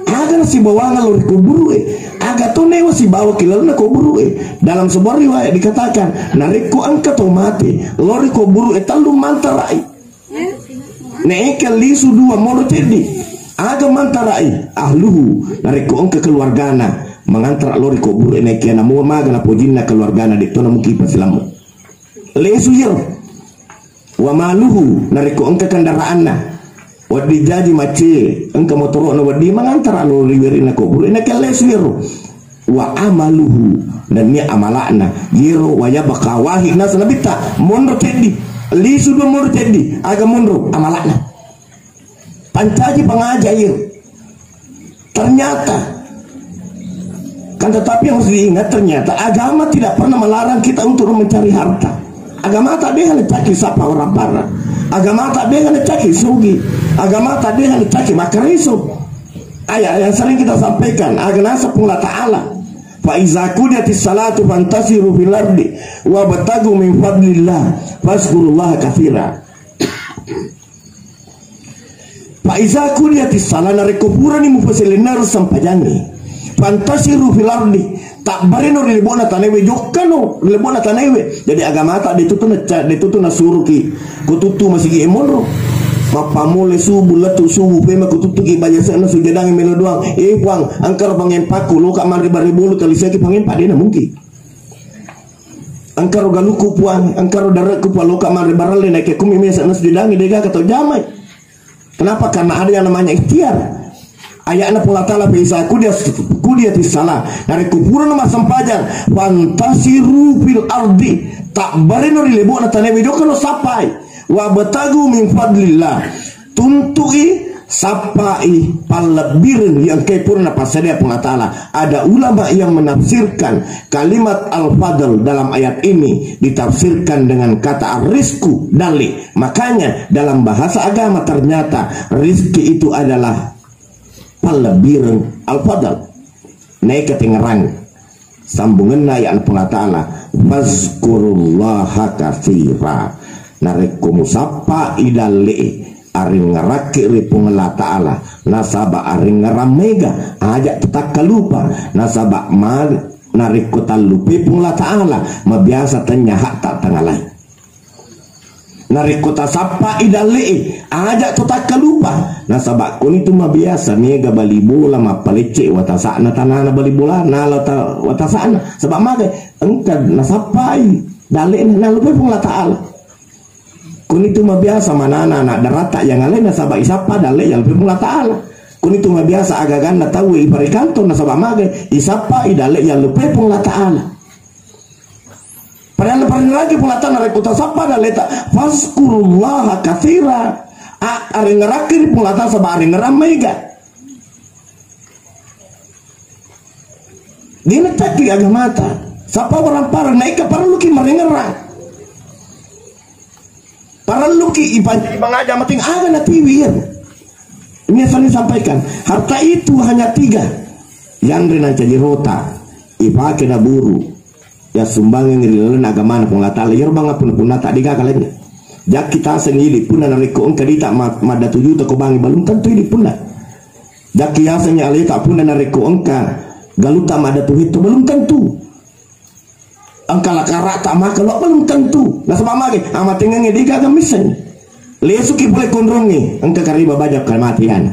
agar si bawa lori kubur agar tu newa si bawa kilal na kubur dalam sebuah riwayat dikatakan nariku angkat mati lori kubur talu mantarai nekel lisu dua moro tedi agar mantarai ahluhu nariku angkat keluargana mengantar lori kubur nekiana mau magana pojinna keluargana di tona mukipa selamu lesu yero wa maluhu nariku engka kendaraanna wadi jadi mace engka motoro na wadi mengantar lori werina kubur nekel lesu yero wa amaluhu dan ni amalana yero wa yabqa wahi nas nabita monro tedi lisu do monro tedi aga monro amalana pancaji pengajar yero ternyata kan tetapi harus diingat ternyata agama tidak pernah melarang kita untuk mencari harta. Agama tak dia lecaki sapa orang barat. Agama tak dia lecaki sugi. Agama tak dia lecaki makariso. Ayat yang sering kita sampaikan agama sepula ta'ala. Fa iza qudiyatis salatu fantasiru fil ardi wa batagu min fadlillah fazkurullaha katsira. Fa iza qudiyatis salana rekuburan mufassilinar sampajani. Fantasiru fil ardi tak barino lebona tanewe jokkano lebona tanewe jadi agama tak ditutu na suruki kututu masih ki emonro mapamole subuh latu subuh pema kututu ki bajasa na sujedang melo doang puang angkar pangen paku lu ka mari bari bulu kali saki pangen padena mungkin angkar galuku puang angkar darat ku lu ka mari barale naik kumi mesa na sujedang dega kato jamai kenapa karena ada yang namanya ikhtiar ayatna pula ta'ala bisa kudia salah dari kuburan nama sampajan fantasiru fil ardi tak barino rilebo na tanewe dokano sapai wa batagu min fadlillah tuntui sapai palabirin yang kepurna pasadia pula ta'ala ada ulama yang menafsirkan kalimat al-fadl dalam ayat ini ditafsirkan dengan kata rizku dali makanya dalam bahasa agama ternyata rizki itu adalah palabiran al-fadal naik ketengerang sambungan ayat Allah Ta'ala fazkurullaha katsira nareku musapa idale aring ngeraki ripung Allah Ta'ala nasaba aring ngeramega ajak tak kalupa nasaba mal nareku talupi pung Allah Ta'ala mabiasa tanya hak tak tangalai narikota sapa idale ajak tutak kalupa nasabak kun itu mah biasa mega bali bola mah palece watasana tanana bali bola nalata watasana sebab mage engka nasapai dale na lupa pun la taala kun itu mah biasa manana anak darata yang lain nasabak isapa dale yang pun la taala Kun itu mah biasa agagan na tahu ibari kanto na sabah magay isapa idale yang lupa pung la ta'ala. Padahal paling lagi pung la ta'ala rekuta sapa na leta faskurullaha kathira ari ngerakir pung la ta'ala sabah ari ngeramay ga. Dina taki agamata sapa orang parang naik ke parang luki maringerang. Parang luki ibang aja mating aga na tiwir. Ini yang saya sampaikan, harta itu hanya 3. Yang rina jadi rota, ipake na buru, ya sumbangin ngirilan agama na pung latala, yer banga pun tak digagalnya. Jak kita sengili pun na reko ang kadita mada 7 ta ko bangi balum tentu ini pun na. Jak kiasanya alita pun na reko angka galuta mada tuhit to belum tentu. Angka lakara tak maka lo belum tentu. Nah sama mage amat tengange digagamisan. Lesuki boleh kondrongi engka kariba bajak kematian.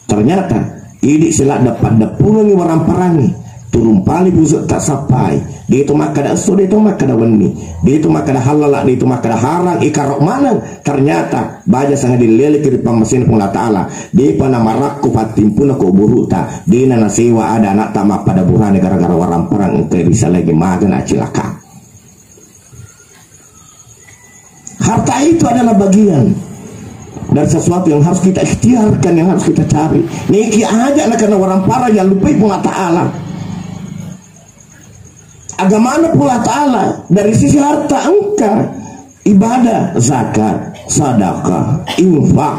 Ternyata ini silak dapat dapungi warang parangi turun pali busuk tak sapai. Dia itu maka dah so, dia itu maka dah wani, dia itu maka dah halal, dia itu maka dah harang ikarok mana. Ternyata baja sangat dilelek di pamasin pula ta'ala. Dia pana marakku patim pun aku buruta. Dia nana sewa ada anak tamak pada burane gara-gara warang perang engka bisa lagi magan acilaka. Harta itu adalah bagian dari sesuatu yang harus kita ikhtiarkan, yang harus kita cari. Niki aja anak karena orang parah yang lupa pula ta'ala. Agama pula ta'ala dari sisi harta engkau ibadah, zakat, sedekah, infak.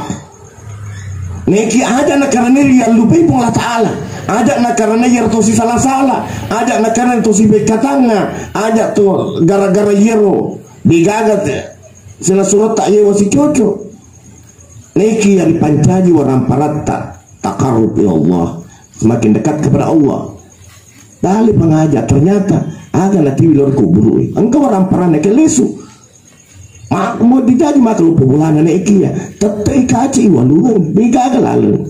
Niki aja anak karena yang lupa pula ta'ala. Ada nak karena yer tosi salah-salah, ada nak karena tosi bekatanga, ada tuh gara-gara yero digagat. Sila surat tak yewa si cocok. Niki yang dipancaji orang parat takarub ya Allah, semakin dekat kepada Allah. Dali pengajar ternyata agak nanti wilor kuburu. Engkau orang parat neke lesu. Mak mau dijaji mak lupa bulan neki ya. Tetap kaci walungan bigagal lalu.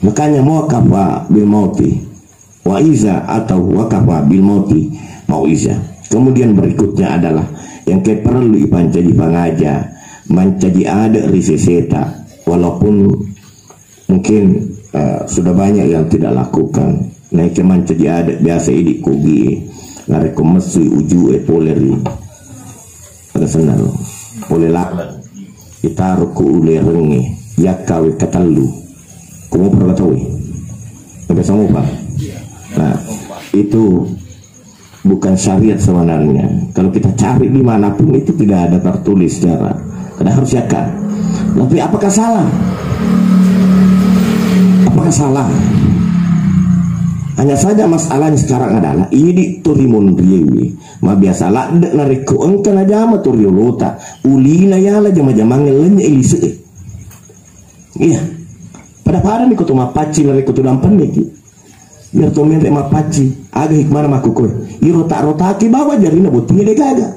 Makanya mau kafa bil mauti wa iza atau wakafa bil mauti mau iza. Kemudian berikutnya adalah yang kayak perlu ipancaji pangaja mancaji ada riseseta, walaupun mungkin sudah banyak yang tidak lakukan. Naik mancaji ada biasa idik kogi ngareko mesui uju poleri ada senang oleh lalat kita ruku ule rengi yakawi katalu kamu pernah tahu sampai sama pak. Nah itu bukan syariat sebenarnya. Kalau kita cari dimanapun itu tidak ada tertulis secara. Karena harus yakin. Tapi apakah salah? Apakah salah? Hanya saja masalahnya sekarang adalah ini turimun riwi. Ma biasa lah dek nariku engkan aja ma turiolota. Ulina yala jama-jama ngelenya ilise. Iya. Pada ni kutu mapaci nariku tu dampan niki. Biar to mere mapaci aga hikmana makukoy iro tak rotaki bawa jarina butinge de gaga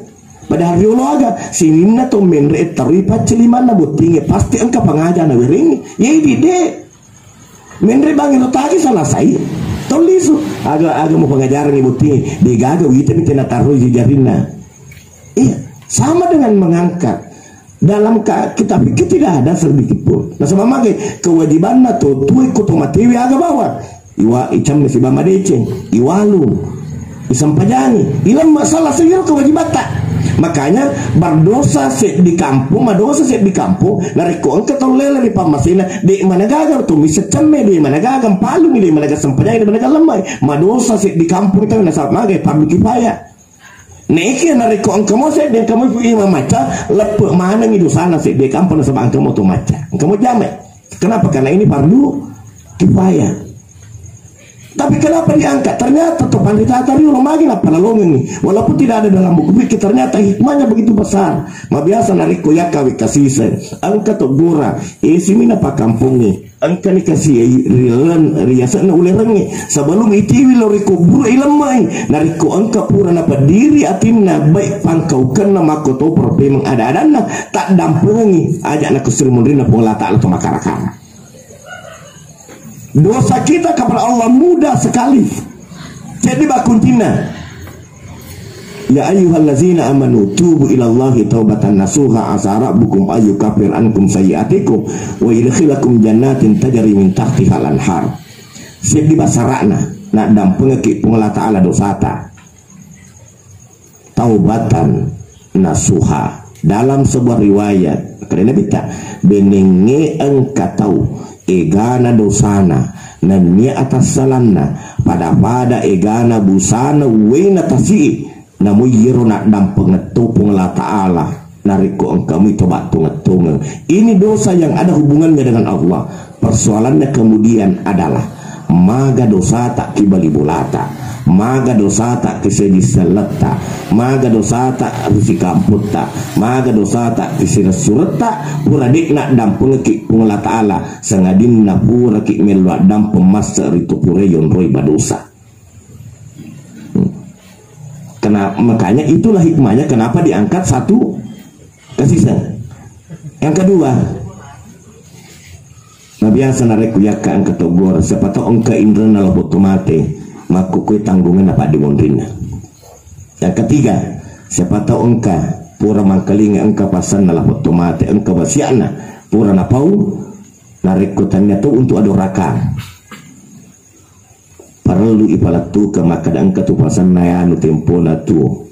padahal riolo aga sinina to mere tarui paci limana butinge pasti engka pangaja na wering ye de mere bangi rotaki salah sai tolisu aga mau pengajaran ibu butinge de gaga wite mitena tarui jarina. Iya sama dengan mengangkat dalam kita pikir tidak ada sedikit pun. Nah sama mage kewajiban na to tuai kutomatiwi aga bawa iwa icam si bama deceng iwalu isampajani ilam masalah sayur kewajiban tak. Makanya berdosa di kampung madosa di kampung nariko angka tolele di pamasina di mana gagal tuh bisa cemme di mana gagal palu di mana gagal sampajani di mana gagal lemai madosa di kampung itu nasab magai pabrik kifaya neki nariko angka mo di kamu imam maca lepuk mana ngidu sana di kampung nasab angka mo tuh maca angka mo jame. Kenapa? Karena ini fardu kifaya. Tapi kenapa diangkat? Ternyata tuh pandita tadi lagi lah pada longeng nih. Walaupun tidak ada dalam buku fikih, ternyata hikmahnya begitu besar. Ma biasa nariko ya kawi kasih angka tuh gora. Simina pak kampungnya. Angka ni kasih rilan riasan oleh rengi. Sebelum itu wiloriko buru ilamai. Nariko angka pura napa diri atinna baik pangkau kena makoto problem ada na tak dampengi aja anak kesermunrina pola tak atau makara-kara. Dosa kita kepada Allah mudah sekali. Jadi bakuntina Ya ayyuhallazina amanu tubu ilallahi taubatan nasuha asa rabbukum ayyukafir ankum sayyi'atikum wa yudkhilakum jannatin tajri min tahtihal anhar. Sedi basarana nak dampeng ki pengelah ta'ala dosata. Taubatan nasuha. Dalam sebuah riwayat karena bita benenge engka tahu egana dosana nan ni atas salanna pada egana busana wena tasi namu yiro nak dampeng ngetupung la ta'ala nariko engkau itu batu ngetung. Ini dosa yang ada hubungannya dengan Allah. Persoalannya kemudian adalah maga dosa tak kibali bulata, maga dosa tak kisedi seleta, maga dosa tak risi kamputta, maga dosa tak kisedi sureta pura dik nak dampeng ki pungla ta'ala sengadin na pura ki melwa dampeng masa ritu pura yon roy badosa. Kenapa, makanya itulah hikmahnya kenapa diangkat satu kasih sayang. Yang kedua, biasa narek kuyaka angka togor siapa tahu angka indra nala botomate maku kue tanggungan apa di mondrina. Yang ketiga, siapa tahu angka pura mangkalinga angka pasan nala botomate angka basiana pura napau narek kutannya tu untuk adorakan. Perlu ipalatu ke maka angka tu pasan nayanu tempo tu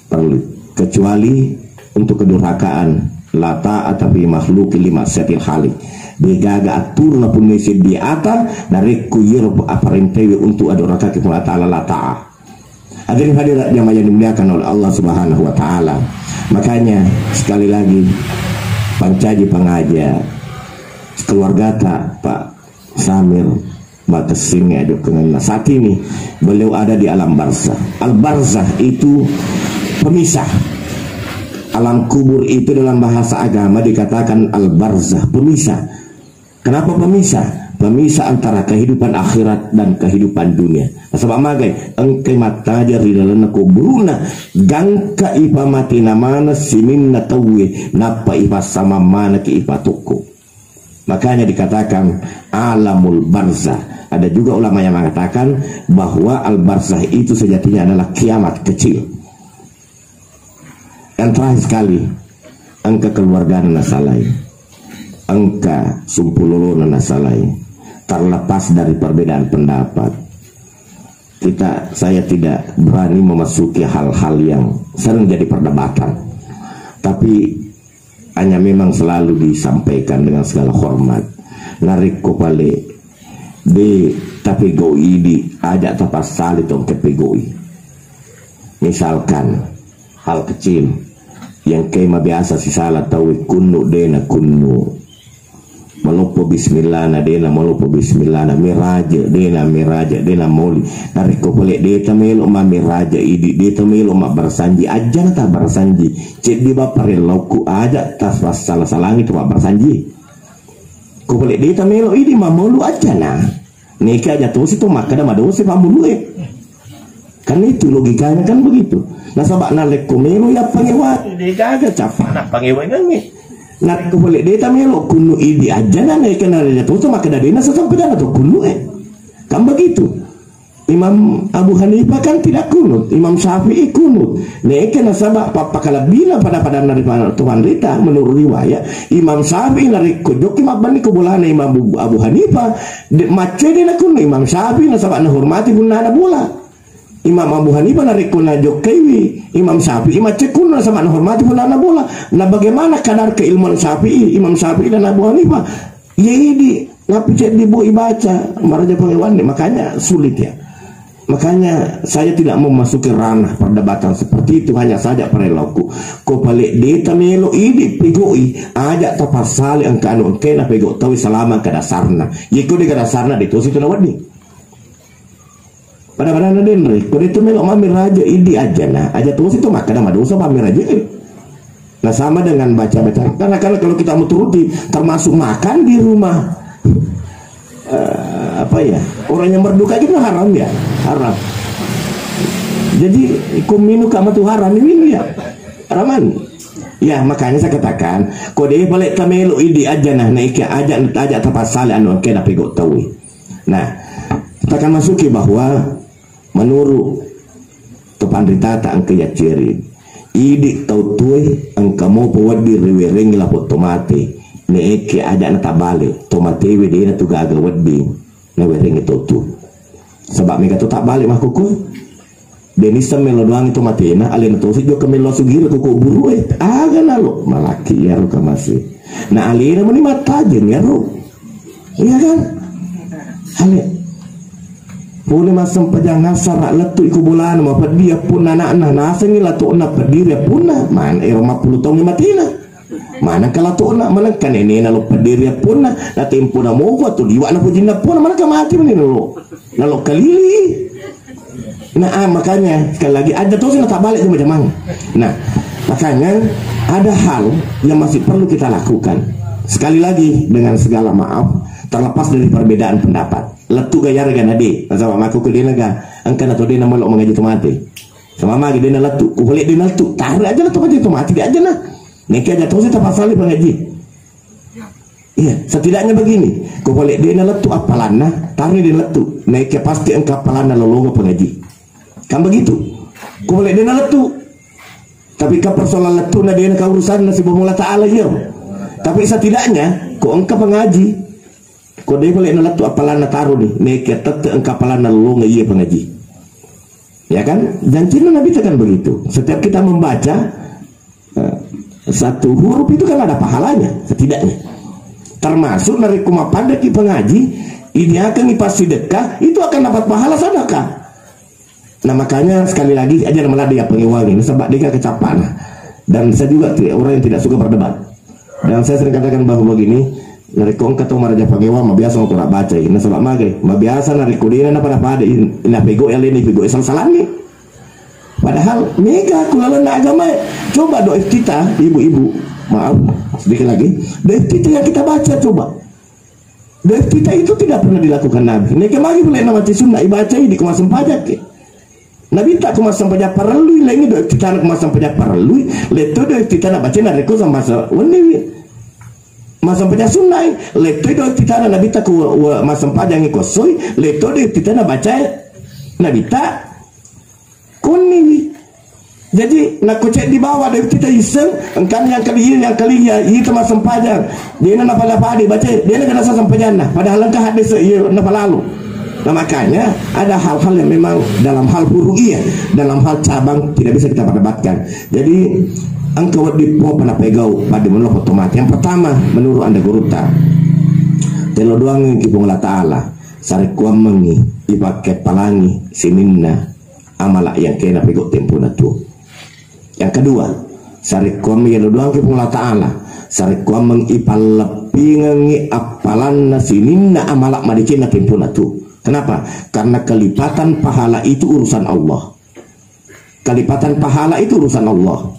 perlu kecuali untuk kedurhakaan lata atapi makhluk lima setil halik begaga atur na pun mesi di atas dari kuyir aparentewe untuk adoraka kita ta'ala lata. Hadirin hadirat yang dimuliakan oleh Allah Subhanahu wa taala. Makanya sekali lagi pancaji pengajar keluarga tak Pak Samir Bakesing aduk dengan saat ini beliau ada di alam barzah. Al barzah itu pemisah. Alam kubur itu dalam bahasa agama dikatakan al barzah, pemisah. Kenapa pemisah? Pemisah antara kehidupan akhirat dan kehidupan dunia. Sebab magai engke matajar di dalam kuburuna gangka ipa mati namana siminna tawi napa ipa sama mana ki ipa tuku. Makanya dikatakan alamul barzah. Ada juga ulama yang mengatakan bahwa al barzah itu sejatinya adalah kiamat kecil. Yang terakhir sekali, angka keluarga nasalai, angka sumpululu nasalai, terlepas dari perbedaan pendapat. Saya tidak berani memasuki hal-hal yang sering jadi perdebatan, tapi hanya memang selalu disampaikan dengan segala hormat. Narik kopale de tapi goi di ajak tapas sali tong kepegoi. Misalkan hal kecil yang kema biasa si salah tahu kunu dena kunu malupo bismillah na dena malupo bismillah na miraja dena moli nariko boleh deta melo ma miraja idi deta melo ma bersanji aja ta bersanji cek di baparel lauku aja tas salah salangi tu ma bersanji ko boleh deta melo idi ma molu aja na neka aja tu situ maka ada madosi pamulu kan itu logikanya kan begitu. Nah sabak nalek kumelo ya pangewa dia gaga capa nak pangewa ngangi nak boleh dia tamelo kunu idi aja na neka nalek tu maka ada dina sampai dah tu kunu kan begitu. Imam Abu Hanifah kan tidak kunut, Imam Syafi'i kunut. Neka nasabak pakala bila pada nari Tuhan Rita menurut riwayat Imam Syafi'i nari kujok mabani kebulahan Imam Abu Hanifah mace dia nak kunut Imam Syafi'i nasabak nahormati bunana bola. Imam Abu Hanifah narikuna jokewi, Imam Syafi'i macekuna sama hormati pun anak bola. Nah bagaimana kadar keilmuan Syafi'i, Imam Syafi'i dan Abu Hanifah? Ya ini ngapi cek dibu baca maraja pengewan, makanya sulit ya. Makanya saya tidak memasuki ranah perdebatan seperti itu, hanya saja perilaku. Ko balik deta melo ini pegoi ajak tapasali angka anu kena pego tahu selama ke dasarna. Yiko di dasarna ditulis itu nawadi. Pada denre, kalau itu melok mamir raja ini aja nah, aja terus itu makan sama dosa mamir raja. Nah sama dengan baca-baca, karena kalau kita mau turuti, termasuk makan di rumah, apa ya, orang yang berduka itu haram ya, haram. Jadi kuminu kama tuh haram ini ya, haraman. Ya makanya saya katakan, kode balik tamelo ini aja nah, naik aja tapasal anu kena pego tahu. Nah kita akan masuki bahwa menurut kepandritata ang kayaciri idi tau tuwe ang kamo pawadi riwering la potomate ne eke ada na tabale tomate we de na tugaga wadi na wering itu tu sebab mereka tu tak balik mah kuku denisa melo doang itu mati na alin tu si jo kemelo sugiro kuku buru aga na lo malaki ya ro kamasi na alina meni mata jen ya ro iya kan ale boleh masam pajang nasar letu iku bulan ma dia pun anak-anak nasa ni latu na pediri pun man 50 tahun matina mana kala tu na mana kan ini na lo pediri pun na tempo na mo tu diwa na pujina pun mana ka mati meni lo na lo kalili nah makanya sekali lagi ada terus tak balik ke macam mana. Nah makanya ada hal yang masih perlu kita lakukan sekali lagi dengan segala maaf terlepas dari perbedaan pendapat. Letu gaya regan ade, sama aku ke dia naga, angkan atau dia nama lo mengaji tomate. Sama magi dia letu, ku boleh dia letu, taruh aja letu aja tomate dia aja nah. Niki aja terus kita pasal pengaji. Iya, setidaknya begini, ku boleh dia letu apalana, taruh dia letu, niki pasti engkau apalana lolongo pengaji. Kan begitu, ku boleh dia letu. Tapi ke persoalan letu na dia nak urusan nasi bermula Ta'ala ya. Tapi setidaknya ku engkau pengaji. Kau dia boleh nak tu apalan nak taruh ni, mereka tetap engkapalan nak lo ngai pengaji, ya kan? Janji Nabi kan begitu. Setiap kita membaca satu huruf itu kan ada pahalanya, setidaknya. Termasuk dari kuma pada ki pengaji, ini akan ipasi sedekah, itu akan dapat pahala sedekah. Nah makanya sekali lagi ajar malah dia pengiwangi, sebab dia kecapan. Dan saya juga orang yang tidak suka berdebat. Dan saya sering katakan bahwa begini. Narikong katong maraja pagewa mabiasa ko nak baca ini sebab mage mabiasa narikudina na pada ina pego yang lain pego salah-salahnya padahal mega kulalan na agama coba doa kita ibu-ibu maaf sedikit lagi doa kita yang kita baca coba doa kita itu tidak pernah dilakukan Nabi neke magi boleh nama sunnah ibaca di kemasam pajak Nabi tak kemasam pajak perlu lagi doa kita nak kemasam pajak perlu leto doa kita nak baca nariko sama wani masam pajak sunai leto do kita na nabi tak masam pajak ni kosoi leto do kita na baca nabi tak kuni jadi nak kocek di bawah do kita iseng engkan yang kali ya itu masam pajak dia na pada padi baca dia na kena sampai jannah padahal engkau hadis iya na lalu. Nah makanya ada hal-hal yang memang dalam hal furu'iyah dalam hal cabang tidak bisa kita perdebatkan. Jadi engkau dipo pernah pegau pada menurut otomatis. Yang pertama menurut anda guruta telo doang kipung Allah Ta'ala sari kuam mengi ipakai palangi sininna amala yang kena pegau tempo natu. Yang kedua sari kuam yang doang kipung Allah Ta'ala sari kuam mengipal lepingi apalan sininna amala madikina tempo natu. Kenapa? Karena kelipatan pahala itu urusan Allah. Kelipatan pahala itu urusan Allah.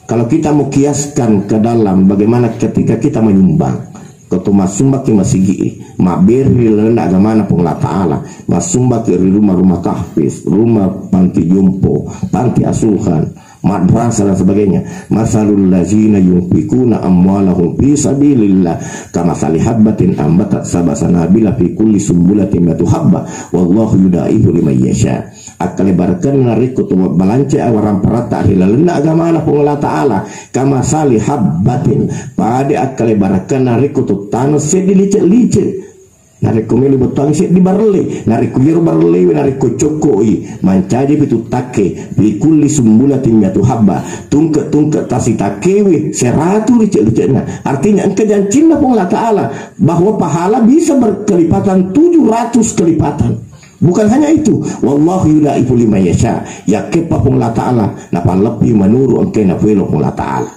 Kalau kita mau kiaskan ke dalam bagaimana ketika kita menyumbang ketuma sumbak ke masigi maberi lenda agamana pun Allah Ta'ala masumbak ke rumah-rumah tahfiz rumah panti jompo panti asuhan madrasah dan sebagainya masalul lazina yunfikuna amwalahum fi sabilillah kama salihabbatin ambatat sabasanabila fi kulli sumbulatin matu habba wallahu yudaifu liman yasha akale barakan nariku tu balance awaran parata hilalna agama Allah Allah Ta'ala kama salihabbatin pada akale barakan nariku tu tanah sedilice-lice nariku meli botang sik di barle nariku yero barle nariku cokoi mancaji pitu take bikulli sumbulatin yatu habba tungke tasi takewi 100 licek-licekna artinya engkau janjina pun Allah Ta'ala bahwa pahala bisa berkelipatan 700 kelipatan. Bukan hanya itu, wallahu yudaifu liman yasha ya kepa pun Allah Ta'ala napa lebih menurut engkau na pelo pun Allah Ta'ala.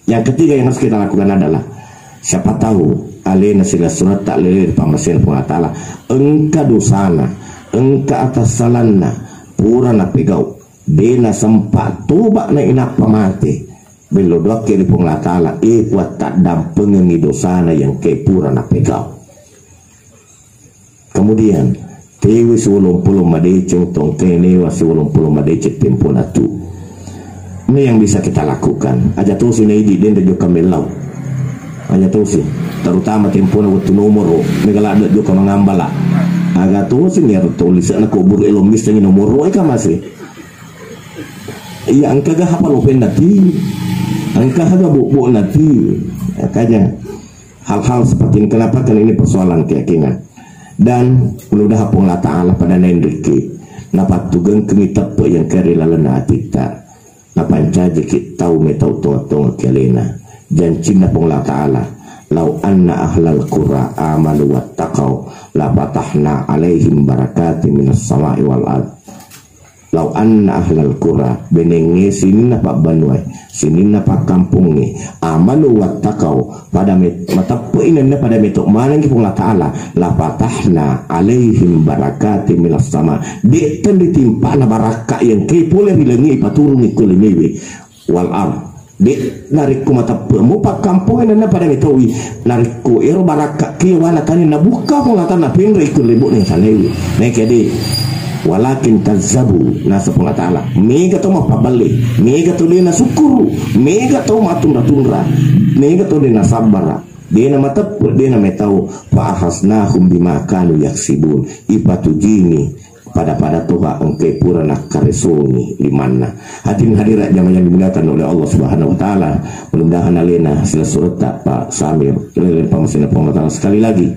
Yang ketiga yang harus kita lakukan adalah siapa tahu alena sila sunat tak lelir pamasin pun Allah Ta'ala engka dosana engka atas salana pura na pegau dena sempat toba na inak pamate belo doa kiri pun Allah Ta'ala kuat tak dampengi dosana yang ke pura na pegau. Kemudian tewi 80 madeceng tong tenewa 80 madecek tempo natu ini yang bisa kita lakukan aja tuh sini di den juga melau aja tuh sih terutama tempo na waktu nomor megala ada juga mengambala agak tuh sih nih tulis anak kubur elomis dengan nomor ka masih iya angka gak hafal open nanti, angka gak buku nanti, makanya hal-hal seperti ini. Kenapa? Karena ini persoalan keyakinan. Dan udah hapung Allah Ta'ala pada nendriki napat tugang kemita po yang kari lalana atita napancaji kitau metau tonga kelena dan cina pong Allah Ta'ala lau anna ahlal qura amanu wattaqau la fatahna alaihim barakati minas sama'i wal ard. Lau anna ahlal qura benenge sini na pak banuai sini na pak kampungi amanu wattaqau pada matapuinan na pada metok manang ki pong Allah Ta'ala la fatahna alaihim barakati minas sama di tan ditimpa na baraka yang kay pula bilangi paturung ikulimewi wal ard. Di nariku matapu mo pak kampungan na pada metowi nariku ero baraka ki wala kanin nabuka pong Allah Ta'ala pinre ikulibu ning salewi na kedi walakin kazzabu nasa pong Ta'ala mega to mapabali mega to din na sukuru mega to matunda-tundra mega to din na sabara di na matapur di na metaw paahasnahum bima kanu yaksibun ipatujini pada tuha engke pura nak karesoni di mana hadirin hadirat jamaah yang dimuliakan oleh Allah Subhanahu wa taala. Mudah-mudahan alena sila surat Pak Samir lelen pamasina pemataran sekali lagi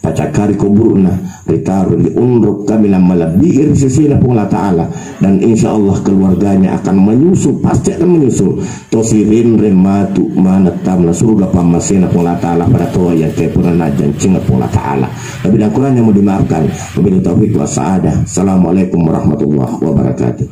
pacakari kuburna ritaru di unruk kami malabi irisisina pun Allah Ta'ala, dan insya Allah keluarganya akan menyusul, pasti akan menyusul tosirin rematu manatam na surga pamasina pun Allah Ta'ala pada toa yang kepuna najan cingat pun Allah Ta'ala. Lebih dan kurang yang mau dimaafkan. Wabillahi taufiq wa sa'adah. Assalamualaikum warahmatullahi wabarakatuh.